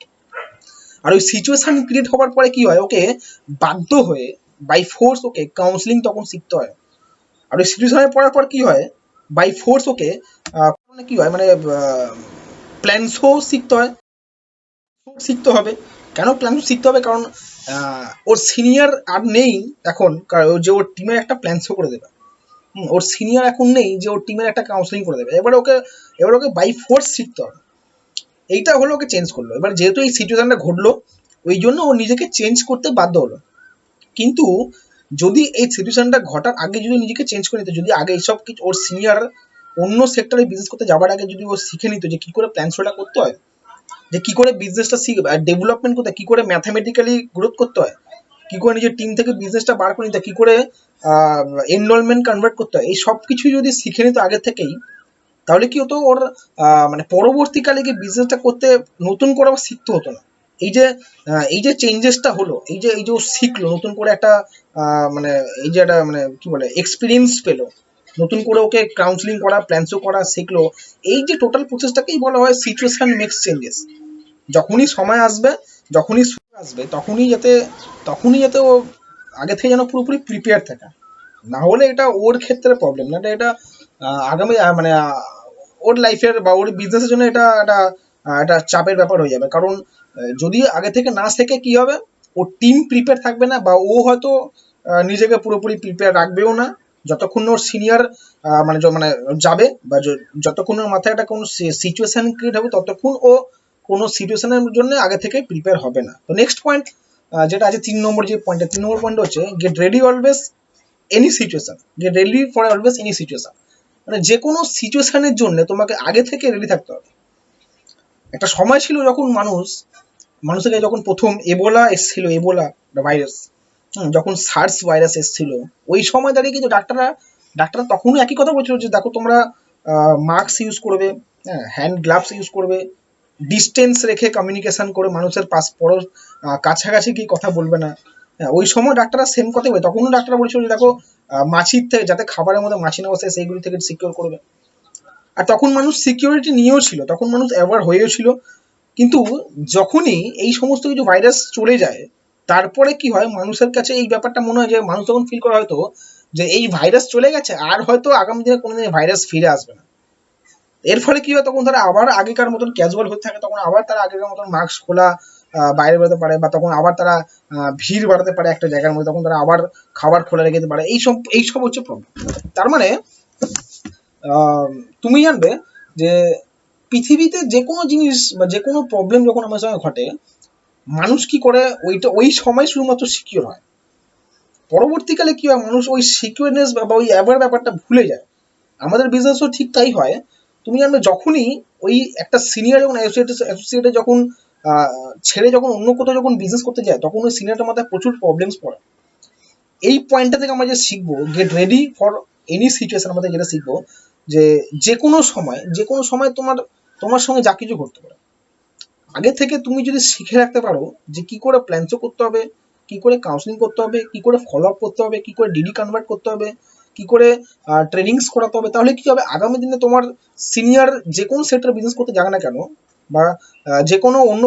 আর ওই সিচুয়েশন ক্রিয়েট হওয়ার পরে কি হয়, ওকে বাধ্য হয়ে বাই ফোর্স ওকে কাউন্সিলিং তখন শিখতে হয়। আর ওই সিচুয়েশনে পড়ার পর কি হয়, বাই ফোর্স ওকে কি হয় মানে প্ল্যান শো শিখতে হয়, শিখতে হবে। কেন প্ল্যান শো শিখতে হবে? কারণ ওর সিনিয়র আর নেই এখন, যে ওর টিমের একটা প্ল্যান শো করে দেবে। ওর সিনিয়র এখন নেই যে ওর টিমের একটা কাউন্সিলিং করে দেবে। এবার ওকে বাই ফোর্স শিখতে হবে। এইটা হলো ওকে চেঞ্জ করলো। এবার যেহেতু এই সিচুয়েশনটা ঘটলো, ওই জন্য ও নিজেকে চেঞ্জ করতে বাধ্য হলো। কিন্তু যদি এই সিচুয়েশনটা ঘটার আগে যদি নিজেকে চেঞ্জ করে নিত, যদি আগে এইসব কিছু ওর সিনিয়র অন্য সেক্টরে বিজনেস করতে যাবার আগে যদি ও শিখে নিত যে কি করে প্ল্যান শোটা করতে হয়, যে কি করে বিজনেসটা ডেভেলপমেন্ট করতে হয়, কি করে ম্যাথামেটিক্যালি গ্রোথ করতে হয়, কি করে নিজের টিম থেকে বিজনেসটা বার করে নিতে হয়, কি করে এনরোলমেন্ট কনভার্ট করতে হয়, এই সব কিছু যদি শিখে নিত আগে থেকেই, তাহলে কি হতো ওর মানে পরবর্তীকালে গিয়ে বিজনেসটা করতে নতুন করে আবার শিখতে হতো না। এই যে চেঞ্জেসটা হলো, এই যে ও শিখলো নতুন করে একটা মানে এই যে একটা মানে কি বলে এক্সপিরিয়েন্স পেলো, নতুন করে ওকে কাউন্সিলিং করা, প্ল্যানসও করা শিখলো, এই যে টোটাল প্রসেসটাকেই বলা হয় সিচুয়েশন মেক্স চেঞ্জেস। যখনই সময় আসবে, যখনই সুযোগ আসবে, তখনই যাতে ও আগে থেকে যেন পুরোপুরি প্রিপেয়ার থাকে। না হলে এটা ওর ক্ষেত্রে প্রবলেম না, এটা আগামী মানে ওর লাইফের বা ওর বিজনেসের জন্য এটা একটা চাপের ব্যাপার হয়ে যাবে। কারণ যদি আগে থেকে না শেখে কি হবে, ওর টিম প্রিপেয়ার থাকবে না, বা ও হয়তো নিজেকে পুরোপুরি প্রিপেয়ার রাখবেও না। যতক্ষণ ওর সিনিয়র মানে যাবে, বা যতক্ষণ ওর মাথায় একটা কোনো সিচুয়েশন ক্রিয়েট হবে, ততক্ষণ ও কোনো সিচুয়েশনের জন্য আগে থেকে প্রিপেয়ার হবে না। তো নেক্সট পয়েন্ট যেটা আছে 3 নম্বর যে পয়েন্টটা, 3 নম্বর পয়েন্ট হচ্ছে get ready always any situation, get ready for always any situation. মানে যে কোনো সিচুয়েশনের জন্য তোমাকে আগে থেকে রেডি থাকতে হবে। একটা সময় ছিল যখন মানুষের কাছে যখন প্রথম এবোলা এসেছিল, এবোলা ভাইরাস, যখন সার্স ভাইরাস এসেছিল, ওই সময় দাঁড়িয়ে কিন্তু ডাক্তাররা তখনও একই কথা বলছিল যে দেখো তোমরা মাস্ক ইউজ করবে, হ্যাঁ, হ্যান্ড গ্লাভস ইউজ করবে, ডিস্টেন্স রেখে কমিউনিকেশন করে মানুষের কাছাকাছি গিয়ে কথা বলবে না। হ্যাঁ, ওই সময় ডাক্তাররা সেম কথাই বলে, তখনও ডাক্তাররা বলছিল যে দেখো মাছির থেকে যাতে খাবারের মধ্যে মাছি না বসে সেইগুলি থেকে সিকিউর করবে। আর তখন মানুষ সিকিউরিটি নিয়েও ছিল, তখন মানুষ অ্যাওয়ার হয়েও ছিল। কিন্তু যখনই এই সমস্ত কিছু ভাইরাস চলে যায়, তারপরে কি হয়, মানুষের কাছে এই ব্যাপারটা মনে হয় যে মানুষ তখন ফিল করা হয়তো যে এই ভাইরাস চলে গেছে, আর হয়তো আগামী দিনে কোনোদিন ভাইরাস ফিরে আসবে না। এর ফলে কি হয়, তখন তারা আবার আগেকার মতন ক্যাজুয়াল হতে থাকে, তখন আবার তারা আগেকার মতন মাস্ক খোলা বাইরে বেরোতে পারে, বা তখন আবার তারা ভিড় বাড়াতে পারে একটা জায়গার মধ্যে, তখন তারা আবার খাবার খোলা রেখে দিতে পারে। এইসব হচ্ছে প্রবলেম। তার মানে তুমি জানবে যে পৃথিবীতে যে কোনো জিনিস বা যে কোনো প্রবলেম যখন আমার সঙ্গে ঘটে, মানুষ কি করে ওই সময় শুধুমাত্র সিকিউর হয়। পরবর্তীকালে কি হয়, মানুষ ওই সিকিউরনেস বা ওই অ্যাওয়ার ব্যাপারটা ভুলে যায়। আমাদের বিজনেসও ঠিক তাই হয়। তুমি জানবে যখনই ওই একটা সিনিয়র যখন অ্যাসোসিয়েটে যখন ছেড়ে যখন অন্য কোথাও যখন বিজনেস করতে যায়, তখন ওই সিনিয়রটার মাথায় প্রচুর প্রবলেমস পড়ে। এই পয়েন্টটা থেকে আমরা যে শিখবো, get ready for any situation, আমাদের যেটা শিখবো যে যে কোনো সময় তোমার সঙ্গে যা কিছু ঘটতে পারে, আগে থেকে তুমি যদি শিখে রাখতে পারো যে কি করে প্ল্যানসও করতে হবে, কি করে কাউন্সিলিং করতে হবে, কি করে ফলো আপ করতে হবে, কি করে ডিডি কনভার্ট করতে হবে, কি করে ট্রেনিংস করাতে হবে, তাহলে কি হবে, আগামী দিনে তোমার সিনিয়র যে কোনো সেক্টরে বিজনেস করতে যাবে না কেন, বা যে কোনো অন্য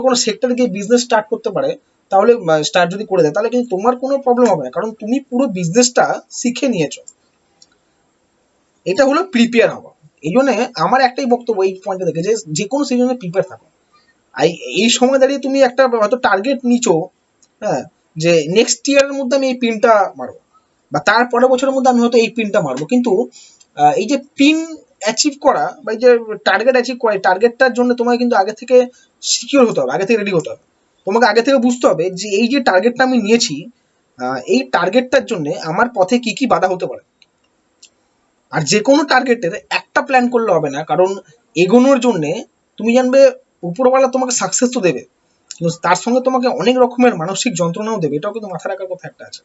কোনো সেক্টরে গিয়ে বিজনেস স্টার্ট করতে পারে, তাহলে স্টার্ট যদি করে দেয়, তাহলে কিন্তু তোমার কোনো প্রবলেম হবে না, কারণ তুমি পুরো বিজনেসটা শিখে নিয়েছো। এটা হলো প্রিপেয়ার হওয়া। এই জন্য আমার একটাই বক্তব্য এই পয়েন্টে দেখে, যে যে কোনো সিজনে প্রিপেয়ার থাকো। এই সময় দাঁড়িয়ে তুমি একটা হয়তো টার্গেট নিচো, হ্যাঁ, যে নেক্সট ইয়ারের মধ্যে আমি এই পিনটা মারবো, বা তার পরের বছরের মধ্যে আমি হয়তো এই পিনটা মারবো, কিন্তু এই যে পিন অ্যাচিভ করা বা এই যে টার্গেট অ্যাচিভ করা, এই টার্গেটটার জন্য তোমাকে কিন্তু আগে থেকে সিকিউর হতে হবে, আগে থেকে রেডি হতে হবে। তোমাকে আগে থেকে বুঝতে হবে যে এই যে টার্গেটটা আমি নিয়েছি, এই টার্গেটটার জন্য আমার পথে কি কি বাধা হতে পারে। আর যে কোনো টার্গেটের একটা প্ল্যান করলে হবে না, কারণ এগোনোর জন্যে তুমি জানবে উপরওয়ালা তোমাকে সাকসেস তো দেবে, কিন্তু তার সঙ্গে তোমাকে অনেক রকমের মানসিক যন্ত্রণাও দেবে, এটাও কিন্তু মাথায় রাখার কথা একটা আছে।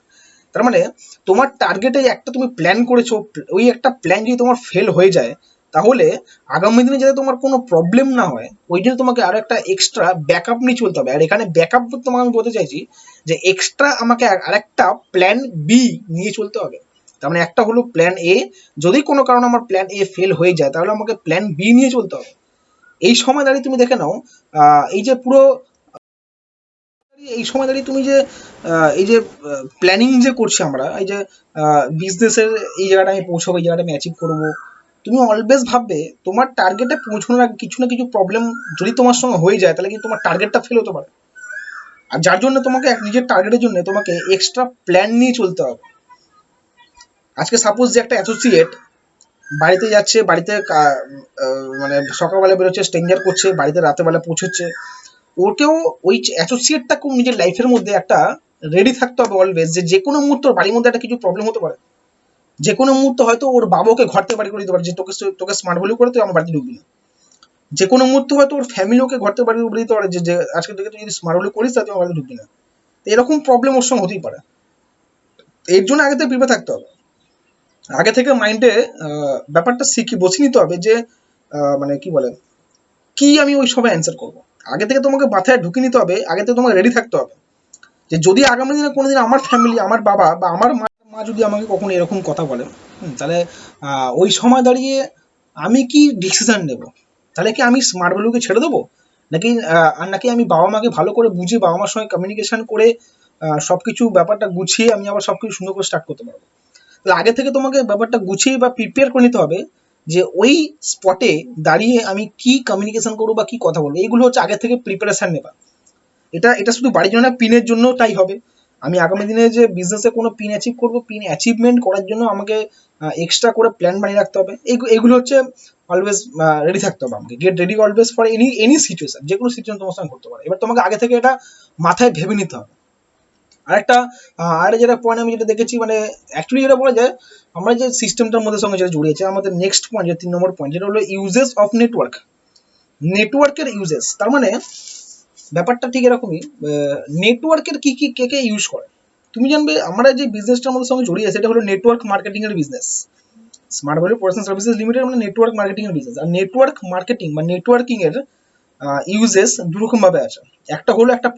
তার মানে তোমার টার্গেটে একটা তুমি প্ল্যান করেছো, ওই একটা প্ল্যান যদি তোমার ফেল হয়ে যায়, তাহলে আগামী দিনে যাতে তোমার কোনো প্রবলেম না হয়, ওই জন্য তোমাকে আরো একটা এক্সট্রা ব্যাকআপ নিয়ে চলতে হবে। আর এখানে ব্যাকআপ তোমাকে আমি বলতে চাইছি যে এক্সট্রা আমাকে আরেকটা প্ল্যান বি নিয়ে চলতে হবে। তার মানে একটা হলো প্ল্যান এ, যদি কোনো কারণে আমার প্ল্যান এ ফেল হয়ে যায়, তাহলে আমাকে প্ল্যান বি নিয়ে চলতে হবে। এই সময় দাঁড়িয়ে তুমি দেখে নাও, এই যে পুরো এই সময় দাঁড়িয়ে তুমি যে এই যে প্ল্যানিং যে করছি আমরা, এই যে বিজনেসের এই জায়গাটা আমি পৌঁছাবো, এই জায়গাটা আমি অ্যাচিভ করবো, তুমি অলওয়েজ ভাববে তোমার টার্গেটে পৌঁছানোর আগে কিছু না কিছু প্রবলেম যদি তোমার সঙ্গে হয়ে যায়, তাহলে কিন্তু তোমার টার্গেটটা ফেল হতে পারে। আর যার জন্য তোমাকে নিজের টার্গেটের জন্য তোমাকে এক্সট্রা প্ল্যান নিয়ে চলতে হবে। আজকে সাপোজ যে একটা অ্যাসোসিয়েট বাড়িতে যাচ্ছে, বাড়িতে মানে সকালবেলা বেরোচ্ছে, স্ট্রেঞ্জার করছে, বাড়িতে রাতেবেলা পৌঁছচ্ছে, ওকেও ওই অ্যাসোসিয়েটটাকেও নিজের লাইফের মধ্যে একটা রেডি থাকতে হবে অলওয়েজ, যে কোনো মুহূর্তে ওর বাড়ির মধ্যে একটা কিছু প্রবলেম হতে পারে। যে কোনো মুহূর্তে হয়তো ওর বাবাকে ঘর থেকে বাড়ি করে দিতে পারে, যে তোকে তোকে স্মার্ট ভ্যালু করে তুই আমার বাড়িতে ঢুকবি না। যে কোনো মুহূর্তে হয়তো ওর ফ্যামিলি ওকে ঘর থেকে বাড়ি করে দিতে পারে, যে আজকে থেকে তুই যদি স্মার্ট ভ্যালু করিস তাহলে তুই আমার বাড়িতে ঢুকবি না। এরকম প্রবলেম ওর সঙ্গে হতেই পারে। এর জন্য আগে থেকে প্রিপেয়ার থাকতে হবে। আগে থেকে মাইন্ডে ব্যাপারটা বসিয়ে নিতে হবে যে মানে কি বলে, কি আমি ওই সময় অ্যান্সার করবো। আগে থেকে তোমাকে মাথায় ঢুকে নিতে হবে, আগে থেকে তোমাকে রেডি থাকতে হবে যে যদি আগামী দিনে কোনোদিন আমার ফ্যামিলি, আমার বাবা বা আমার মা যদি আমাকে কখনো এরকম কথা বলে, তাহলে ওই সময় দাঁড়িয়ে আমি কি ডিসিশন নেব? তাহলে কি আমি স্মার্ট ভ্যালুকে ছেড়ে দেবো, নাকি নাকি আমি বাবা মাকে ভালো করে বুঝিয়ে বাবা মার সঙ্গে কমিউনিকেশন করে সবকিছু ব্যাপারটা গুছিয়ে আমি আবার সবকিছু সুন্দর করে স্টার্ট করতে পারবো? তাহলে আগে থেকে তোমাকে ব্যাপারটা গুছিয়ে বা প্রিপেয়ার করে নিতে হবে যে ওই স্পটে দাঁড়িয়ে আমি কি কমিউনিকেশন করবো বা কি কথা বলবো। এইগুলো হচ্ছে আগে থেকে প্রিপারেশন নেবা। এটা এটা শুধু বাড়ির জন্য না, পিনের জন্য তাই হবে। আমি আগামী দিনে যে বিজনেসে কোনো পিন অ্যাচিভ করবো, পিন অ্যাচিভমেন্ট করার জন্য আমাকে এক্সট্রা করে প্ল্যান বানিয়ে রাখতে হবে। এগুলো হচ্ছে অলওয়েজ রেডি থাকতে হবে আমাকে। Get ready always for any situation, যে কোনো সিচুয়েশন তোমার সঙ্গে ঘটতে পারে। এবার তোমাকে আগে থেকে এটা মাথায় ভেবে নিতে হবে। আরেকটা আর যেটা পয়েন্ট আমি যেটা দেখেছি, মানে অ্যাকচুয়ালি যেটা বলা যায়, আমরা যে সিস্টেমটার মধ্যে সঙ্গে যেটা জড়িয়েছে, আমাদের নেক্সট পয়েন্ট যে 3 নম্বর পয়েন্ট, যেটা হলো ইউজেস অফ নেটওয়ার্ক। নেটওয়ার্কের ইউজেস, তার মানে ব্যাপারটা ঠিক এরকমই, নেটওয়ার্কের কি কি কে কে ইউজ করে। তুমি জানবে আমরা যে বিজনেসটার আমাদের সঙ্গে জড়িয়ে আছে, এটা হলো নেটওয়ার্ক মার্কেটিং এর business. Smart value production services limited মানে নেটওয়ার্ক মার্কেটিং এর বিজনেস। আর নেটওয়ার্ক মার্কেটিং বা নেটওয়ার্কিং এর ইউজেস দুরকম ভাবে আছে। একটা হলো একটা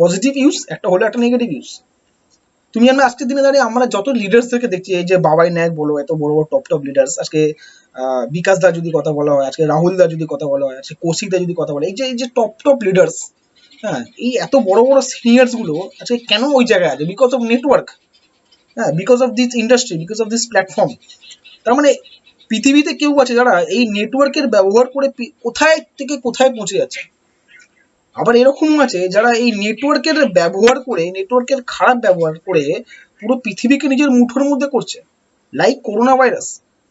পজিটিভ ইউজ, একটা হলো একটা নেগেটিভ ইউজ। তুমি জানবে আজকের দিনে দাঁড়িয়ে আমরা যত লিডার্সদেরকে দেখছি, এই যে বাবাই নায়ক বলো, এত বড় বড় টপ টপ লিডার্স, আজকে বিকাশ দা যদি কথা বলা হয়, আজকে রাহুল দা যদি কথা বলা হয়, আজকে কৌশিক দা যদি কথা বলে, এই যে টপ টপ লিডার্স, হ্যাঁ, এই এত বড় বড় সিনিয়র্স গুলো আজকে কেন ওই জায়গায় আছে? Because of network. হ্যাঁ, because of this industry, because of this platform. তার মানে পৃথিবীতে কেউ আছে যারা এই নেটওয়ার্কের ব্যবহার করে কোথায় থেকে কোথায় পৌঁছে যাচ্ছে। আবার এরকম আছে যারা এই নেটওয়ার্কের ব্যবহার করে, নেটওয়ার্কের খারাপ ব্যবহার করে পুরো পৃথিবীকে নিজের মুঠোর মধ্যে করছে। Like corona virus.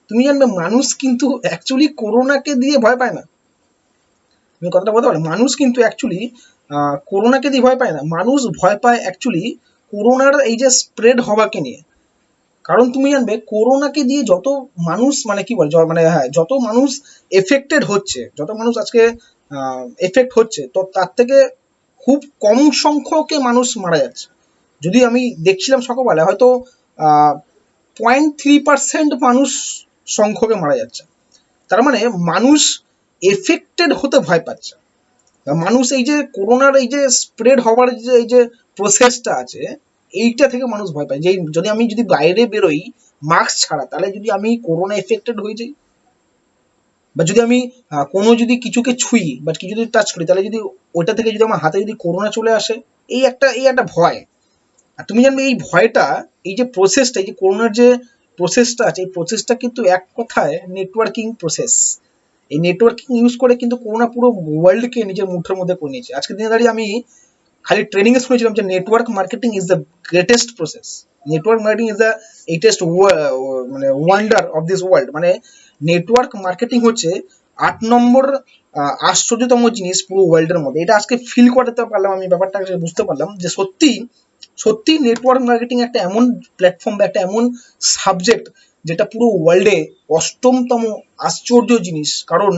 তুমি জানবে মানুষ কিন্তু অ্যাকচুয়ালি করোনাকে দিয়ে ভয় পায় না। তুমি কথাটা বলতে পারো, মানুষ কিন্তু অ্যাকচুয়ালি করোনাকে দিয়ে ভয় পায় না। মানুষ ভয় পায় অ্যাকচুয়ালি করোনার এই যে স্প্রেড হওয়াকে নিয়ে। কারণ তুমি জানবে করোনাকে দিয়ে যত মানুষ, মানে কি বলে, মানে হ্যাঁ, যত মানুষ এফেক্টেড হচ্ছে, যত মানুষ আজকে এফেক্ট হচ্ছে, তো তার থেকে খুব কম সংখ্যকে মানুষ মারা যাচ্ছে। যদি আমি দেখছিলাম সকালবেলা, হয়তো 0.3% মানুষ সংখ্যকে মারা যাচ্ছে। তার মানে মানুষ এফেক্টেড হতে ভয় পাচ্ছে। মানুষ এই যে করোনার এই যে স্প্রেড হওয়ার যে এই যে প্রসেসটা আছে, এইটা থেকে মানুষ ভয় পায় যে যদি বাইরে বেরোই মাস্ক ছাড়া, তাহলে যদি আমি করোনা এফেক্টেড হয়ে যাই, বা যদি আমি কোনো যদি কিছুকে ছুঁই বা কিছু যদি টাচ করি, তাহলে যদি ওটা থেকে যদি আমার হাতে যদি করোনা চলে আসে, এই একটা ভয়। আর তুমি জানবে এই ভয়টা, এই যে প্রসেসটা, এই যে করোনার যে প্রসেসটা আছে, এই প্রসেসটা কিন্তু এক কথায় নেটওয়ার্কিং প্রসেস। এই নেটওয়ার্কিং ইউজ করে কিন্তু করোনা পুরো ওয়ার্ল্ডকে নিজের মুঠোর মধ্যে করে নিয়েছে। আজকের দিনে দাঁড়িয়ে আমি খালি ট্রেনিং এ শুনেছিলাম যে network marketing is the greatest process. Network marketing is the এইটেস্ট মানে ওয়ান্ডার অফ দিস ওয়ার্ল্ড। মানে নেটওয়ার্ক মার্কেটিং হচ্ছে 8 নম্বর আশ্চর্যতম জিনিস পুরো ওয়ার্ল্ডের মধ্যে। এটা আজকে ফিল করতে পারলাম, আমি ব্যাপারটা বুঝতে পারলাম যে সত্যি সত্যি নেটওয়ার্ক মার্কেটিং একটা এমন প্ল্যাটফর্ম বা একটা এমন সাবজেক্ট যেটা পুরো ওয়ার্ল্ডে অষ্টমতম আশ্চর্য জিনিস। কারণ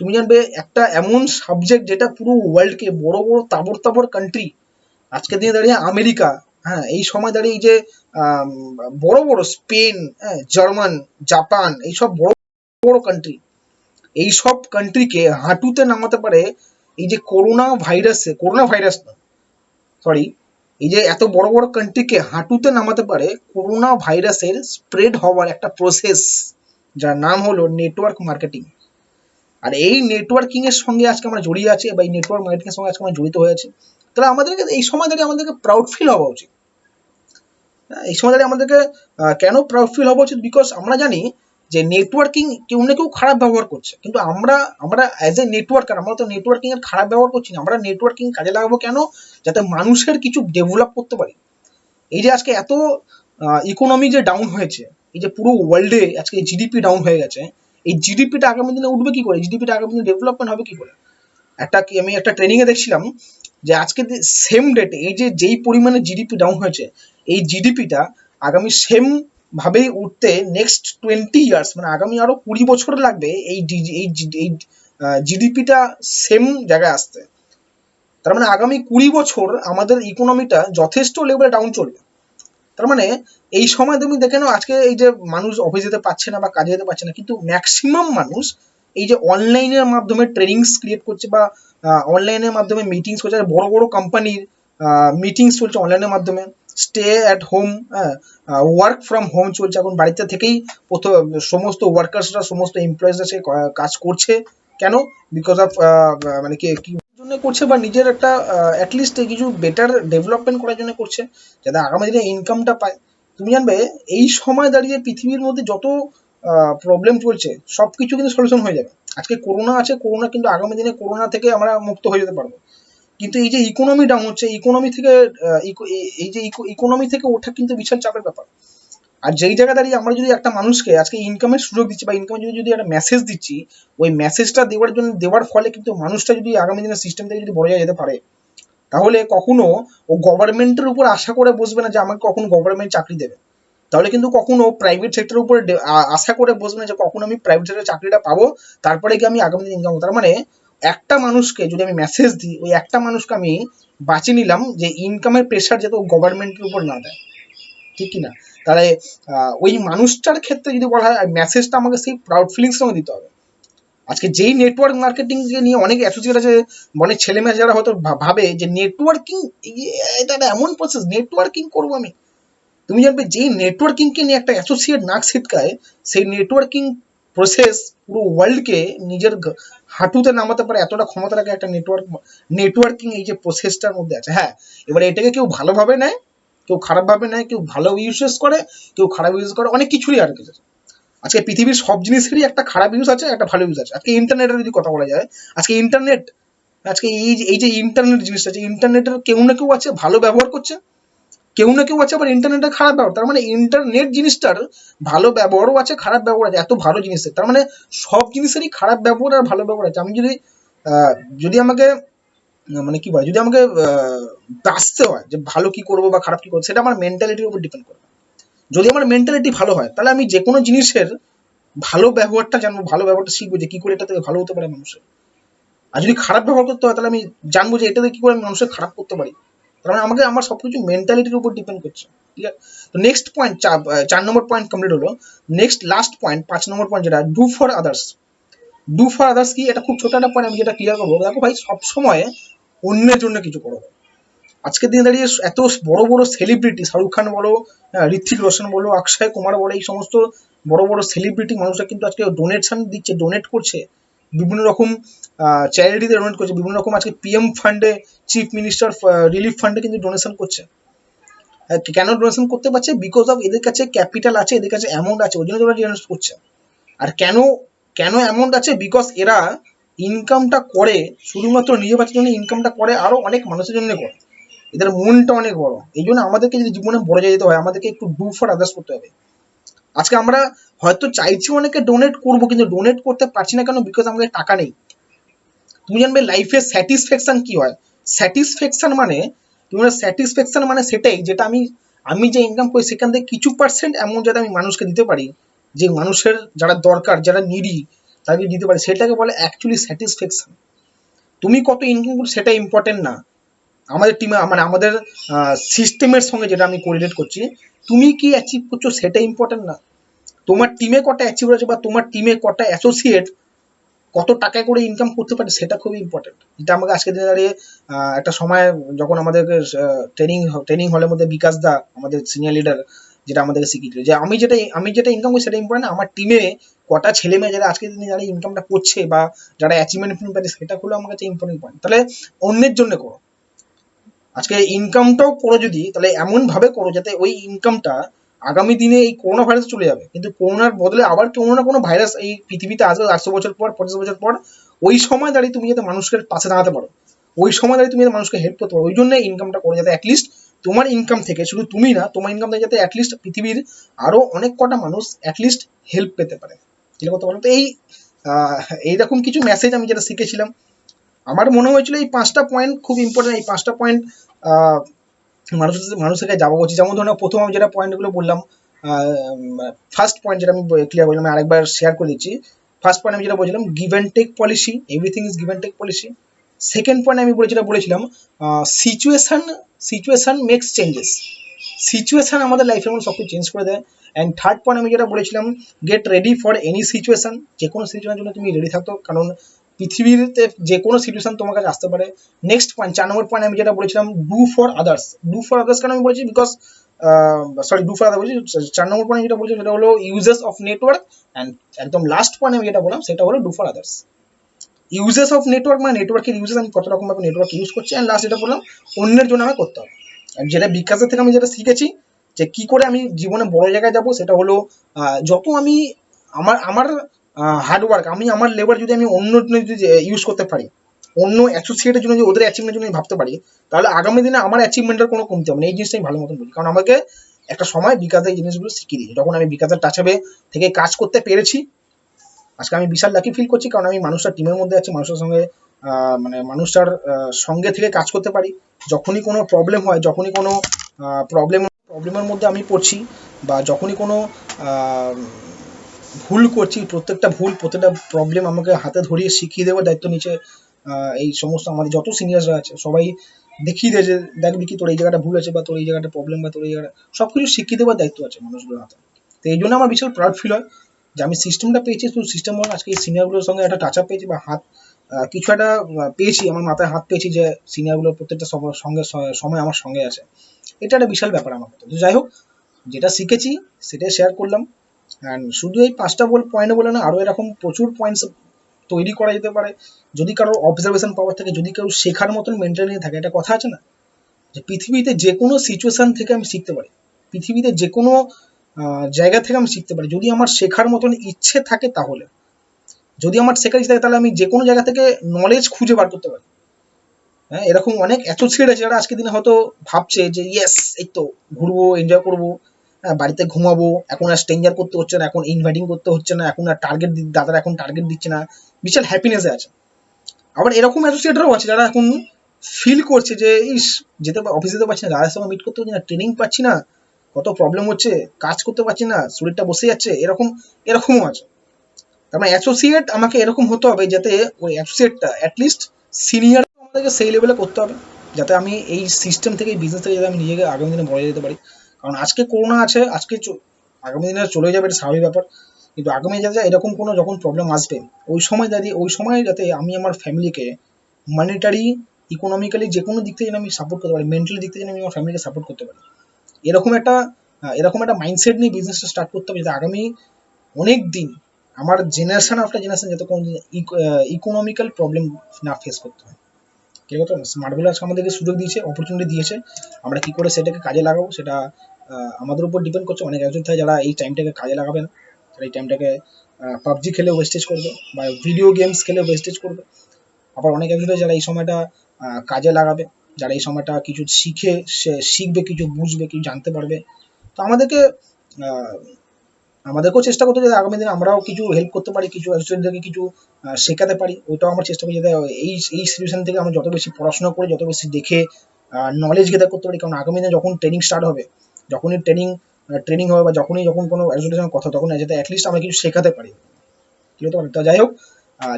তুমি জানবে একটা এমন সাবজেক্ট যেটা পুরো ওয়ার্ল্ডকে, বড় বড় তাবড় তাবড় কান্ট্রি, আজকের দিনে দাঁড়িয়ে আমেরিকা, হ্যাঁ, এই সময় দাঁড়িয়ে এই যে বড় বড় স্পেন, হ্যাঁ, জার্মান, জাপান, এইসব বড় বড় কান্ট্রি, এইসব কান্ট্রিকে হাঁটুতে নামাতে পারে এই যে করোনা ভাইরাস না, সরি, এই যে এত বড় বড় কান্ট্রিকে হাঁটুতে নামাতে পারে করোনা ভাইরাসের স্প্রেড হওয়ার একটা প্রসেস, যার নাম হলো নেটওয়ার্ক মার্কেটিং। আর এই নেটওয়ার্কিং এর সঙ্গে আজকে আমরা জড়িয়ে আছি, বা এই নেটওয়ার্ক মার্কেটিং এর সঙ্গে আজকে আমরা জড়িত হয়ে আছি। তাহলে আমাদেরকে এই সময় দাঁড়িয়ে আমাদেরকে প্রাউড ফিল হওয়া উচিত। এই সময় দাঁড়িয়ে আমাদেরকে কেন প্রাউড ফিল হওয়া উচিত? বিকজ আমরা জানি যে নেটওয়ার্কিং কেউ না কেউ খারাপ ব্যবহার করছে, কিন্তু আমরা অ্যাজ এ নেটওয়ার্কার, আমরা তো নেটওয়ার্কিং এর খারাপ ব্যবহার করছি না। আমরা নেটওয়ার্কিং কাজে লাগাবো কেন? যাতে মানুষের কিছু ডেভেলপ করতে পারি। এই যে আজকে এত ইকোনমি যে ডাউন হয়েছে, এই যে পুরো ওয়ার্ল্ডে আজকে জিডিপি ডাউন হয়ে গেছে, এই জিডিপিটা আগামী দিনে উঠবে কি করে? জিডিপিটা আগামী দিনে ডেভেলপমেন্ট হবে কি করে? আমি একটা ট্রেনিংয়ে দেখছিলাম যে আজকে সেম ডেটে এই যে যেই পরিমাণে জিডিপি ডাউন হয়েছে, এই জিডিপিটা আগামী সেম ভাবেই উঠতে নেক্সট 20 ইয়ার্স, মানে আগামী আরো 20 বছর লাগবে এই জিডিপিটা সেম জায়গায় আসতে। তার মানে আগামী 20 বছর আমাদের ইকোনমিটা যথেষ্ট লেভেলে ডাউন চলবে। তার মানে এই সময় তুমি দেখে নাও, আজকে এই যে মানুষ অফিস যেতে পারছে না বা কাজে যেতে পারছে না, কিন্তু ম্যাক্সিমাম মানুষ এই যে অনলাইনের মাধ্যমে ট্রেনিংস ক্রিয়েট করছে বা অনলাইনের মাধ্যমে মিটিংস করছে, বড় বড় কোম্পানির মিটিংস চলছে অনলাইনের মাধ্যমে, stay at home, work from home চলছে। এখন বাড়িতে থেকেই প্রথম সমস্ত ওয়ার্কার্সরা, সমস্ত এমপ্লয়িজরা সে কাজ করছে। কেন? বিকজ অফ মানে কি জন্য করছে, বা নিজের একটা অ্যাটলিস্ট কিছু বেটার ডেভেলপমেন্ট করার জন্য করছে, যাতে আগামী দিনে ইনকামটা পায়। তুমি জানবে এই সময় দাঁড়িয়ে পৃথিবীর মধ্যে যত প্রবলেম চলছে সব কিছু কিন্তু সলিউশন হয়ে যাবে। আজকে করোনা আছে, করোনা কিন্তু আগামী দিনে করোনা থেকে আমরা মুক্ত হয়ে যেতে পারবো। কিন্তু এই যে ইকোনমি ডাউন হচ্ছে, ইকোনমি থেকে এই যে ইকোনমি থেকে ওঠা কিন্তু বিশাল চাপের ব্যাপার। আর যেই জায়গায় দাঁড়িয়ে আমরা যদি একটা মানুষকে আজকে ইনকামের সুযোগ দিচ্ছি বা ইনকামের যদি একটা মেসেজ দিচ্ছি, ওই মেসেজটা দেওয়ার ফলে কিন্তু মানুষটা যদি আগামী দিনের সিস্টেম থেকে যদি বড় জায়গায় যেতে পারে, তাহলে কখনো ও গভর্নমেন্টের উপর আশা করে বসবে না যে আমাকে কখন গভর্নমেন্ট চাকরি দেবে। তাহলে কিন্তু কখনো প্রাইভেট সেক্টরের উপরে আশা করে বসবে না যে কখন আমি প্রাইভেট সেক্টরে চাকরিটা পাবো, তারপরে কি আমি আগামী দিন ইনকাম। তার মানে একটা মানুষকে যদি আমি মেসেজ দিই, ওই একটা মানুষকে আমি বাঁচিয়ে নিলাম যে ইনকামের প্রেশার যাতে গভর্নমেন্টের উপর না দেয়, ঠিক কিনা? তাহলে ওই মানুষটার ক্ষেত্রে যদি বলা হয় মেসেজটা আমাকে সেই প্রাউড ফিলিংসটা আমাকে দিতে হবে। আজকে যেই নেটওয়ার্ক মার্কেটিং নিয়ে অনেক অ্যাসোসিয়েট আছে, অনেক ছেলে মেয়ে যারা হয়তো ভাবে যে নেটওয়ার্কিং এটা একটা এমন প্রসেস, নেটওয়ার্কিং করবো আমি। তুমি জানবে যেই নেটওয়ার্কিংকে নিয়ে একটা অ্যাসোসিয়েট নাক ছিটকায়, সেই নেটওয়ার্কিং প্রসেস পুরো ওয়ার্ল্ডকে নিজের হাঁটুতে নামাতে পারে, এতটা ক্ষমতা রাখে একটা নেটওয়ার্কিং এই যে প্রসেসটার মধ্যে আছে। হ্যাঁ, এবারে এটাকে কেউ ভালোভাবে নেয়, কেউ খারাপভাবে নেয়, কেউ ভালো ইউজ করে, কেউ খারাপ ইউজ করে, অনেক কিছুই আর কিছু। আজকে পৃথিবীর সব জিনিসেরই একটা খারাপ ইউজ আছে, একটা ভালো ইউজ আছে। আজকে ইন্টারনেটের যদি কথা বলা যায়, আজকে ইন্টারনেট, আজকে এই যে ইন্টারনেট জিনিসটা আছে, ইন্টারনেটের কেউ না কেউ আছে ভালো ব্যবহার করছে, কেউ না কেউ আছে আবার ইন্টারনেটের খারাপ ব্যবহার। তার মানে ইন্টারনেট জিনিসটার ভালো ব্যবহারও আছে, খারাপ ব্যবহার আছে। এত ভালো জিনিসের, তার মানে সব জিনিসেরই খারাপ ব্যবহার আর ভালো ব্যবহার আছে। আমি যদি যদি আমাকে মানে কি বলে, যদি আমাকে বাঁচতে হয় যে ভালো কি করবো বা খারাপ কি করবো, সেটা আমার মেন্টালিটির উপর ডিপেন্ড করে। যদি আমার মেন্টালিটি ভালো হয়, তাহলে আমি যে কোনো জিনিসের ভালো ব্যবহারটা জানবো, ভালো ব্যবহারটা শিখবো যে কি করে এটা থেকে ভালো হতে পারে মানুষের। আর যদি খারাপ ব্যবহার করতে হয়, তাহলে আমি জানবো যে এটা থেকে কি করে আমি মানুষের খারাপ করতে পারি। তার মানে আমাকে আমার সবকিছু মেন্টালিটির উপর ডিপেন্ড করছে। ঠিক আছে? তো নেক্সট পয়েন্ট, 4 নম্বর পয়েন্ট কমপ্লিট হলো। নেক্সট লাস্ট পয়েন্ট, 5 নম্বর পয়েন্ট, যেটা do for others. Do for others কি? এটা খুব ছোট একটা পয়েন্ট, আমি যেটা ক্লিয়ার করবো। দেখো ভাই, সবসময় অন্যের জন্য কিছু করো। আজকের দিনে দাঁড়িয়ে এত বড় বড় সেলিব্রিটি, শাহরুখ খান বলো, ঋত্বিক রোশন বলো, অক্ষয় কুমার বলো, এই সমস্ত বড় বড় সেলিব্রিটি মানুষরা কিন্তু আজকে ডোনেশন দিচ্ছে, ডোনেট করছে বিভিন্ন রকম চ্যারিটিতে, ডোনেট করছে বিভিন্ন রকম। আজকে পিএম ফান্ডে, চিফ মিনিস্টার রিলিফ ফান্ডে কিন্তু ডোনেশন করছে। কেন ডোনেশন করতে পারছে? বিকজ অফ এদের কাছে ক্যাপিটাল আছে, এদের কাছে অ্যামাউন্ট আছে, ওই জন্য ওরা ডোনেট করছে। আর কেন কেন অ্যামাউন্ট আছে? বিকজ এরা ইনকামটা করে শুধুমাত্র নিজের বাচ্চার জন্য ইনকামটা করে, আরো অনেক মানুষের জন্য করে। এদের মনটা অনেক বড়। এই জন্য আমাদেরকে যদি জীবনে বড় জায়গায় যেতে হয়, আমাদেরকে একটু ডু ফর আদার্স করতে হবে। আজকে আমরা হয়তো চাইছি অনেকে ডোনেট করবো, কিন্তু ডোনেট করতে পারছি না কেন? বিকজ আমাদের টাকা নেই। তুমি জানবে লাইফে স্যাটিসফ্যাকশন কি হয়। স্যাটিসফ্যাকশন মানে, তুমি স্যাটিসফ্যাকশন মানে সেটাই, যেটা আমি আমি যে ইনকাম করি সেখান থেকে কিছু পার্সেন্ট অ্যামাউন্ট যাতে আমি মানুষকে দিতে পারি, যে মানুষের যারা দরকার, যারা নিডি, তাদেরকে দিতে পারি, সেটাকে বলে অ্যাকচুয়ালি স্যাটিসফ্যাকশন। তুমি কত ইনকাম করো সেটা ইম্পর্টেন্ট না। আমাদের টিমে মানে আমাদের সিস্টেমের সঙ্গে যেটা আমি কোরিলেট করছি, তুমি কি অ্যাচিভ করছো সেটা ইম্পর্টেন্ট না। তোমার টিমে কটা অ্যাচিভ আছে বা তোমার টিমে কটা অ্যাসোসিয়েট কত টাকা করে ইনকাম করতে পারে, সেটা খুবই ইম্পর্টেন্ট। যেটা আমাকে আজকে দিনে দাঁড়িয়ে একটা সময় যখন আমাদেরকে ট্রেনিং হলের মধ্যে বিকাশ দা, আমাদের সিনিয়র লিডার, যেটা আমাদেরকে শিখিয়েছিল যে আমি যেটা ইনকাম করি সেটা ইম্পর্টেন্ট না, আমার টিমে কটা ছেলে মেয়ে যারা আজকে দিনে দাঁড়িয়ে ইনকামটা করছে বা যারা অ্যাচিভমেন্ট পাচ্ছে, সেটা হলো আমার কাছে ইম্পর্টেন্ট পয়েন্ট। তাহলে অন্যের জন্য করো। আজকে ইনকামটাও করো যদি, তাহলে এমন ভাবে করো যাতে ওই ইনকামটা আগামী দিনে এই করোনা ভাইরাস চলে যাবে, কিন্তু করোনার বদলে আবার কোনো না কোনো ভাইরাস এই পৃথিবীতে আসবে 800 বছর পর, 50 বছর পর। ওই সময় দাঁড়িয়ে তুমি যাতে মানুষের পাশে দাঁড়াতে পারো, ওই সময় দাঁড়িয়ে তুমি যাতে মানুষকে হেল্প করতে পারো, ওই জন্য ইনকামটা করো, যাতে অ্যাটলিস্ট তোমার ইনকাম থেকে, শুধু তুমি না, তোমার ইনকাম থেকে যাতে অ্যাটলিস্ট পৃথিবীর আরো অনেক কটা মানুষ অ্যাটলিস্ট হেল্প পেতে পারে। ঠিক কথা বলো তো। এইরকম কিছু মেসেজ আমি যেটা শিখেছিলাম, আমার মনে হয়েছিল এই 5টা পয়েন্ট খুব ইম্পর্টেন্ট, এই 5টা পয়েন্ট মানুষের কাছে যাওয়া উচিত। যেমন ধরুন প্রথম আমি যেটা পয়েন্টগুলো বললাম, ফার্স্ট পয়েন্ট যেটা আমি ক্লিয়ার করলাম, আমি আরেকবার শেয়ার করে দিচ্ছি। ফার্স্ট পয়েন্ট আমি যেটা বলছিলাম, give and take policy, everything is give and take policy. Second point আমি বলেছিলাম situation situation makes changes, situation আমাদের লাইফের মধ্যে সব কিছু চেঞ্জ করে দেয়। অ্যান্ড থার্ড পয়েন্ট আমি যেটা বলেছিলাম, get ready for any situation, যে কোনো সিচুয়েশনের জন্য তুমি রেডি থাকতো, কারণ পৃথিবীতে যে কোনো সিচুয়েশন তোমার কাছে আসতে পারে। নেক্সট পয়েন্ট 4 নম্বর পয়েন্ট আমি যেটা বলেছিলাম, do for others. Do for others কেন আমি বলেছি, বিকজ ডু ফর আদার্স বলছি। 4 নম্বর পয়েন্ট যেটা বলছি সেটা হলো ইউজেস অফ নেটওয়ার্ক, অ্যান্ড একদম লাস্ট পয়েন্ট আমি যেটা বললাম সেটা হলো do for others. Uses of network মানে নেটওয়ার্কের ইউজেস, আমি কত রকম ভাবে নেটওয়ার্ক ইউজ করছি। অ্যান্ড লাস্ট যেটা বললাম, অন্যের জন্য আমি করতে হবে। আর যেটা বিকাশের থেকে আমি যেটা শিখেছি যে কি করে আমি জীবনে বড় জায়গায় যাব, সেটা হলো যত আমি আমার আমার হার্ডওয়ার্ক, আমি আমার লেবার যদি আমি অন্য যদি ইউজ করতে পারি, অন্য অ্যাসোসিয়েটের জন্য যদি ওদের অ্যাচিভমেন্টের জন্য ভাবতে পারি, তাহলে আগামী দিনে আমার অ্যাচিভমেন্টের কোনো কমতি হবে না। এই জিনিসটা আমি ভালো মতন বুঝি, কারণ আমাকে একটা সময় বিকাশ এই জিনিসগুলো শিখিয়ে দিয়েছে। যখন আমি বিকাশের টাচাবে থেকে কাজ করতে পেরেছি, আজকে আমি বিশাল লাকি ফিল করছি, কারণ আমি মানুষটার টিমের মধ্যে আছি, মানুষের সঙ্গে মানে মানুষটার সঙ্গে থেকে কাজ করতে পারি। যখনই কোনো প্রবলেম হয়, যখনই কোনো প্রবলেমের মধ্যে আমি পড়ছি, বা যখনই কোনো ভুল করছি, প্রত্যেকটা প্রবলেম আমাকে হাতে ধরিয়ে শিখিয়ে দেওয়ার দায়িত্ব নিচে এই সমস্ত আমাদের যত সিনিয়ররা আছে, সবাই দেখিয়ে দেয় যে দেখবি কি তোর এই জায়গাটা ভুল আছে, বা তোর এই জায়গাটা প্রবলেম, বা তোর এই জায়গাটা সব কিছু শিখিয়ে দেওয়ার দায়িত্ব আছে মানুষগুলোর হাতে। তো এই জন্য আমার বিশাল প্রাউড ফিল হয় যে আমি সিস্টেমটা পেয়েছি, শুধু সিস্টেম বলে আজকে এই সিনিয়রগুলোর সঙ্গে একটা টাচ আপ পেয়েছি, বা হাত কিছু একটা পেয়েছি, আমার মাথায় হাত পেয়েছি যে সিনিয়রগুলোর প্রত্যেকটা সঙ্গে সময় আমার সঙ্গে আছে। এটা একটা বিশাল ব্যাপার আমার কাছে। তো যাই হোক, যেটা শিখেছি সেটাই শেয়ার করলাম। অ্যান্ড শুধু এই 5টা পয়েন্ট বলে না, আরও এরকম প্রচুর পয়েন্টস তৈরি করা যেতে পারে যদি কারোর অবজারভেশন পাওয়ার থাকে, যদি কেউ শেখার মতন মেন্টালিটি থাকে। একটা কথা আছে না, যে পৃথিবীতে যে কোনো সিচুয়েশন থেকে আমি শিখতে পারি, পৃথিবীতে যে কোনো জায়গা থেকে আমি শিখতে পারি, যদি আমার শেখার মতন ইচ্ছে থাকে। তাহলে যদি আমার শেখার ইচ্ছে থাকে, তাহলে আমি যে কোনো জায়গা থেকে নলেজ খুঁজে বার করতে পারি। হ্যাঁ, এরকম অনেক অ্যাসোসিয়েট আছে যারা আজকে দিনে হয়তো ভাবছে যে ইয়েস, এই তো ঘুরবো, এনজয় করবো, হ্যাঁ বাড়িতে ঘুমাবো, এখন আর স্ট্রেঞ্জার করতে হচ্ছে না, এখন ইনভাইটিং করতে হচ্ছে না, এখন আর দাদারা এখন টার্গেট দিচ্ছে না, বিশাল হ্যাপিনেসে আছে। আবার এরকম অ্যাসোসিয়েটরাও আছে যারা এখন ফিল করছে যে ইস, অফিসে যেতে পারছি না, দাদার সঙ্গে মিট করতে পারছি না, ট্রেনিং পাচ্ছি না, কত প্রবলেম হচ্ছে, কাজ করতে পারছি না, শরীরটা বসে যাচ্ছে, এরকমও আছে। তার মানে অ্যাসোসিয়েট আমাকে এরকম হতে হবে যাতে ওই অ্যাসোসিয়েটটা অ্যাটলিস্ট সিনিয়র আমাদেরকে সেই লেভেলে করতে হবে, যাতে আমি এই সিস্টেম থেকে, এই বিজনেস থেকে যাতে আমি নিজেকে আগামী দিনে বড় যেতে পারি। কারণ আজকে করোনা আছে, আগামী দিনে চলে যাবে, এটা স্বাভাবিক ব্যাপার। কিন্তু আগামী যাতে এরকম কোনো যখন প্রবলেম আসবে, ওই সময় যাতে আমি আমার ফ্যামিলিকে মানিটারি, ইকোনমিক্যালি যে কোনো দিক থেকে যেন আমি সাপোর্ট করতে পারি, মেন্টালি দিক থেকে যেন আমি আমার ফ্যামিলিকে সাপোর্ট করতে পারি। এরকম একটা মাইন্ডসেট নিয়ে বিজনেসটা স্টার্ট করতে হবে, যাতে আগামী অনেক দিন আমার জেনারেশন আফটার জেনারেশন যাতে কোনো ইকোনমিক্যাল প্রবলেম না ফেস করতে হয়। ঠিক আছে, স্মার্ট ভ্যালি আজকে আমাদেরকে সুযোগ দিয়েছে, অপরচুনিটি দিয়েছে, আমরা কি করে সেটাকে কাজে লাগাবো সেটা আমাদের উপর ডিপেন্ড করছে। অনেক একজন থাকে যারা এই টাইমটাকে কাজে লাগাবে না, যারা এই টাইমটাকে পাবজি খেলে ওয়েস্টেজ করবে, বা ভিডিও গেমস খেলে ওয়েস্টেজ করবে। আবার অনেক একজন যারা এই সময়টা কাজে লাগাবে, যারা এই সময়টা কিছু শিখবে, কিছু বুঝবে, কিছু জানতে পারবে। তো আমাদেরকেও চেষ্টা করতে হবে যাতে আগামী দিনে আমরাও কিছু হেল্প করতে পারি, কিছু স্টুডেন্টদেরকে কিছু শেখাতে পারি। ওইটাও আমার চেষ্টা করি যাতে এই সিচুয়েশন থেকে আমরা যত বেশি পড়াশোনা করে, যত বেশি দেখে নলেজ গেদার করতে পারি। কারণ আগামী দিনে যখন ট্রেনিং স্টার্ট হবে, যখনই ট্রেনিং হবে, বা যখন কোনো অ্যাসোসিয়েশনের কথা, তখন যাতে অ্যাটলিস্ট আমরা কিছু শেখাতে পারি। ঠিক আছে, তো যাই হোক,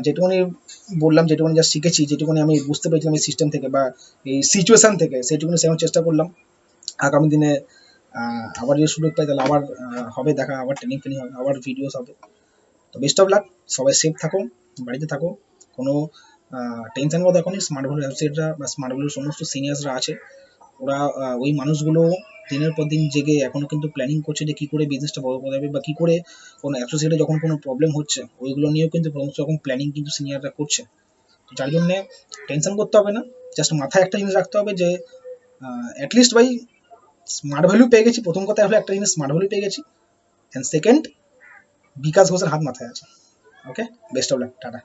যেটুকুনি বললাম, যেটুকুনি যা শিখেছি, যেটুকুনি আমি বুঝতে পেরেছিলাম এই সিস্টেম থেকে বা এই সিচুয়েশন থেকে, সেইটুকুনি সেরকম চেষ্টা করলাম। আগামী দিনে আবার যদি সুযোগ পাই, তাহলে আবার হবে দেখা, আবার ট্রেনিং হবে, আবার ভিডিওস হবে। তো বেস্ট অফ লাক, সবাই সেফ থাকো, বাড়িতে থাকো, কোনো টেনশন করে দেখো নি। স্মার্ট ভ্যালু ওয়েবসাইটরা বা স্মার্ট ভ্যালুর সমস্ত সিনিয়র্সরা আছে, ওরা ওই মানুষগুলো দিনের পর দিন জেগে এখনো কিন্তু প্ল্যানিং করছে যে কী করে বিজনেসটা বড় করা যাবে, বা কী করে কোনো অ্যাসোসিয়েটে যখন কোনো প্রবলেম হচ্ছে, ওইগুলো নিয়েও কিন্তু সমস্ত রকম প্ল্যানিং কিন্তু সিনিয়ররা করছে। যার জন্যে টেনশন করতে হবে না, জাস্ট মাথায় একটা জিনিস রাখতে হবে যে অ্যাটলিস্ট ভাই স্মার্ট ভ্যালু পেয়ে গেছি। প্রথম কথা হলো একটা জিনিস, স্মার্ট ভ্যালু পেয়ে গেছি, অ্যান্ড সেকেন্ড, বিকাশ ঘোষের হাত মাথায় আছে। ওকে, বেস্ট অফ লাক, টাটা।